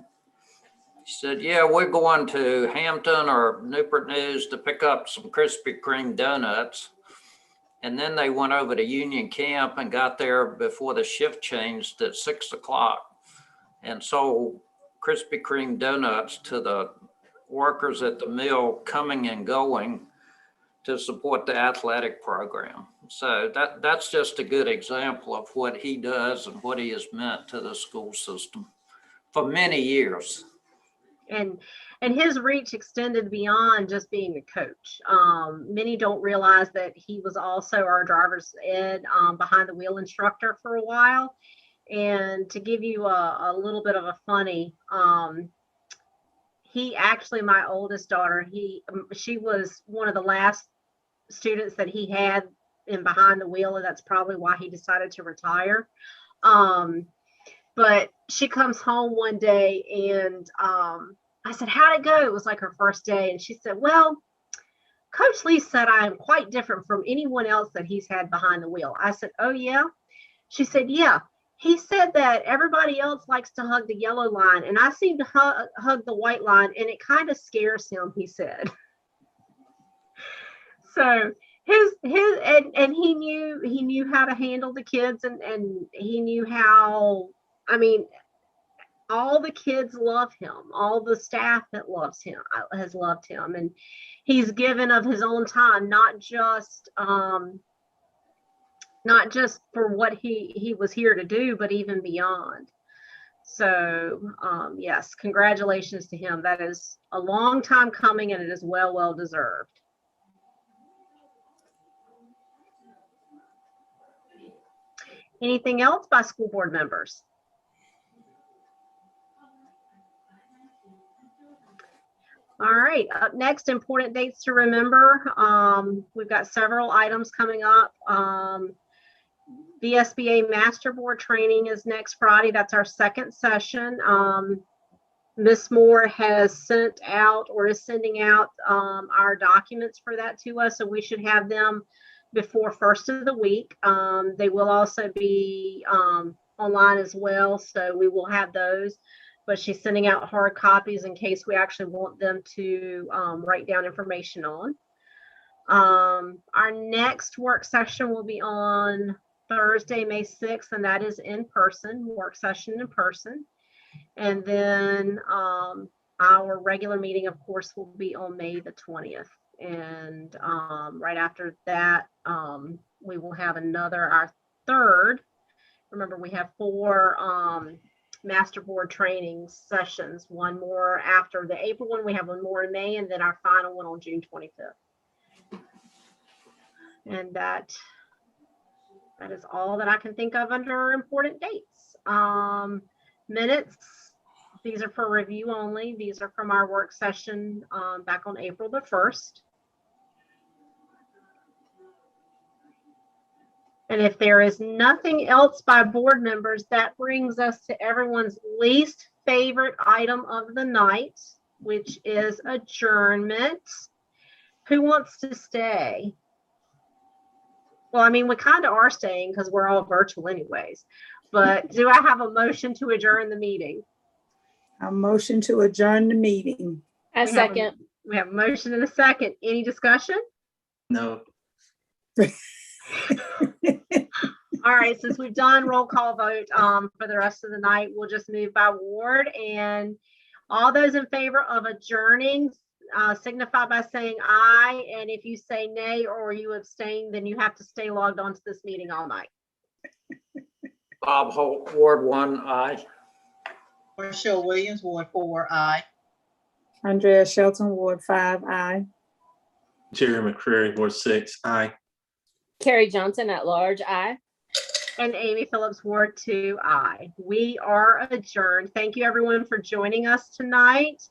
S3: She said, yeah, we're going to Hampton or Newport News to pick up some Krispy Kreme donuts. And then they went over to Union Camp and got there before the shift changed at 6 o'clock and sold Krispy Kreme donuts to the workers at the mill coming and going to support the athletic program. So that's just a good example of what he does and what he has meant to the school system for many years.
S1: And his reach extended beyond just being a coach. Many don't realize that he was also our driver's ed behind the wheel instructor for a while. And to give you a little bit of a funny, he actually, my oldest daughter, she was one of the last students that he had in behind the wheel, and that's probably why he decided to retire. But she comes home one day and I said, how'd it go? It was like her first day. And she said, well, Coach Lee said I am quite different from anyone else that he's had behind the wheel. I said, oh, yeah? She said, yeah. He said that everybody else likes to hug the yellow line, and I seem to hug the white line, and it kind of scares him, he said. So and he knew how to handle the kids, and he knew how, I mean, all the kids love him. All the staff that has loved him, and he's given of his own time, not just for what he was here to do, but even beyond. So yes, congratulations to him. That is a long time coming, and it is well deserved. Anything else by school board members? All right, up next, important dates to remember. We've got several items coming up. VSBA Master Board training is next Friday. That's our second session. Ms. Moore has sent out or is sending out our documents for that to us, so we should have them before first of the week. They will also be online as well, so we will have those. But she's sending out hard copies in case we actually want them to write down information on. Our next work session will be on Thursday, May 6th, and that is in person, work session in person. And then our regular meeting, of course, will be on May the 20th. And right after that, we will have our third. Remember, we have 4 Master Board training sessions, one more after the April one, we have one more in May, and then our final one on June 25th. And that is all that I can think of under important dates. Minutes, these are for review only. These are from our work session back on April the 1st. And if there is nothing else by board members, that brings us to everyone's least favorite item of the night, which is adjournment. Who wants to stay? Well, I mean, we kind of are staying because we're all virtual anyways. But do I have a motion to adjourn the meeting?
S4: A motion to adjourn the meeting.
S5: A second.
S1: We have a motion and a second. Any discussion?
S6: No.
S1: All right, since we've done roll call vote for the rest of the night, we'll just move by ward. And all those in favor of adjourning signify by saying aye. And if you say nay or you abstain, then you have to stay logged on to this meeting all night.
S3: Bob Holt, Ward 1, aye.
S2: Rochelle Williams, Ward 4, aye.
S4: Andrea Shelton, Ward 5, aye.
S6: Jerry McCreary, Ward 6, aye.
S5: Carrie Johnson at large, aye.
S1: And Amy Phillips, Ward 2, aye. We are adjourned. Thank you, everyone, for joining us tonight.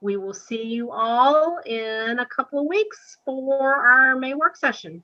S1: We will see you all in a couple of weeks for our May work session.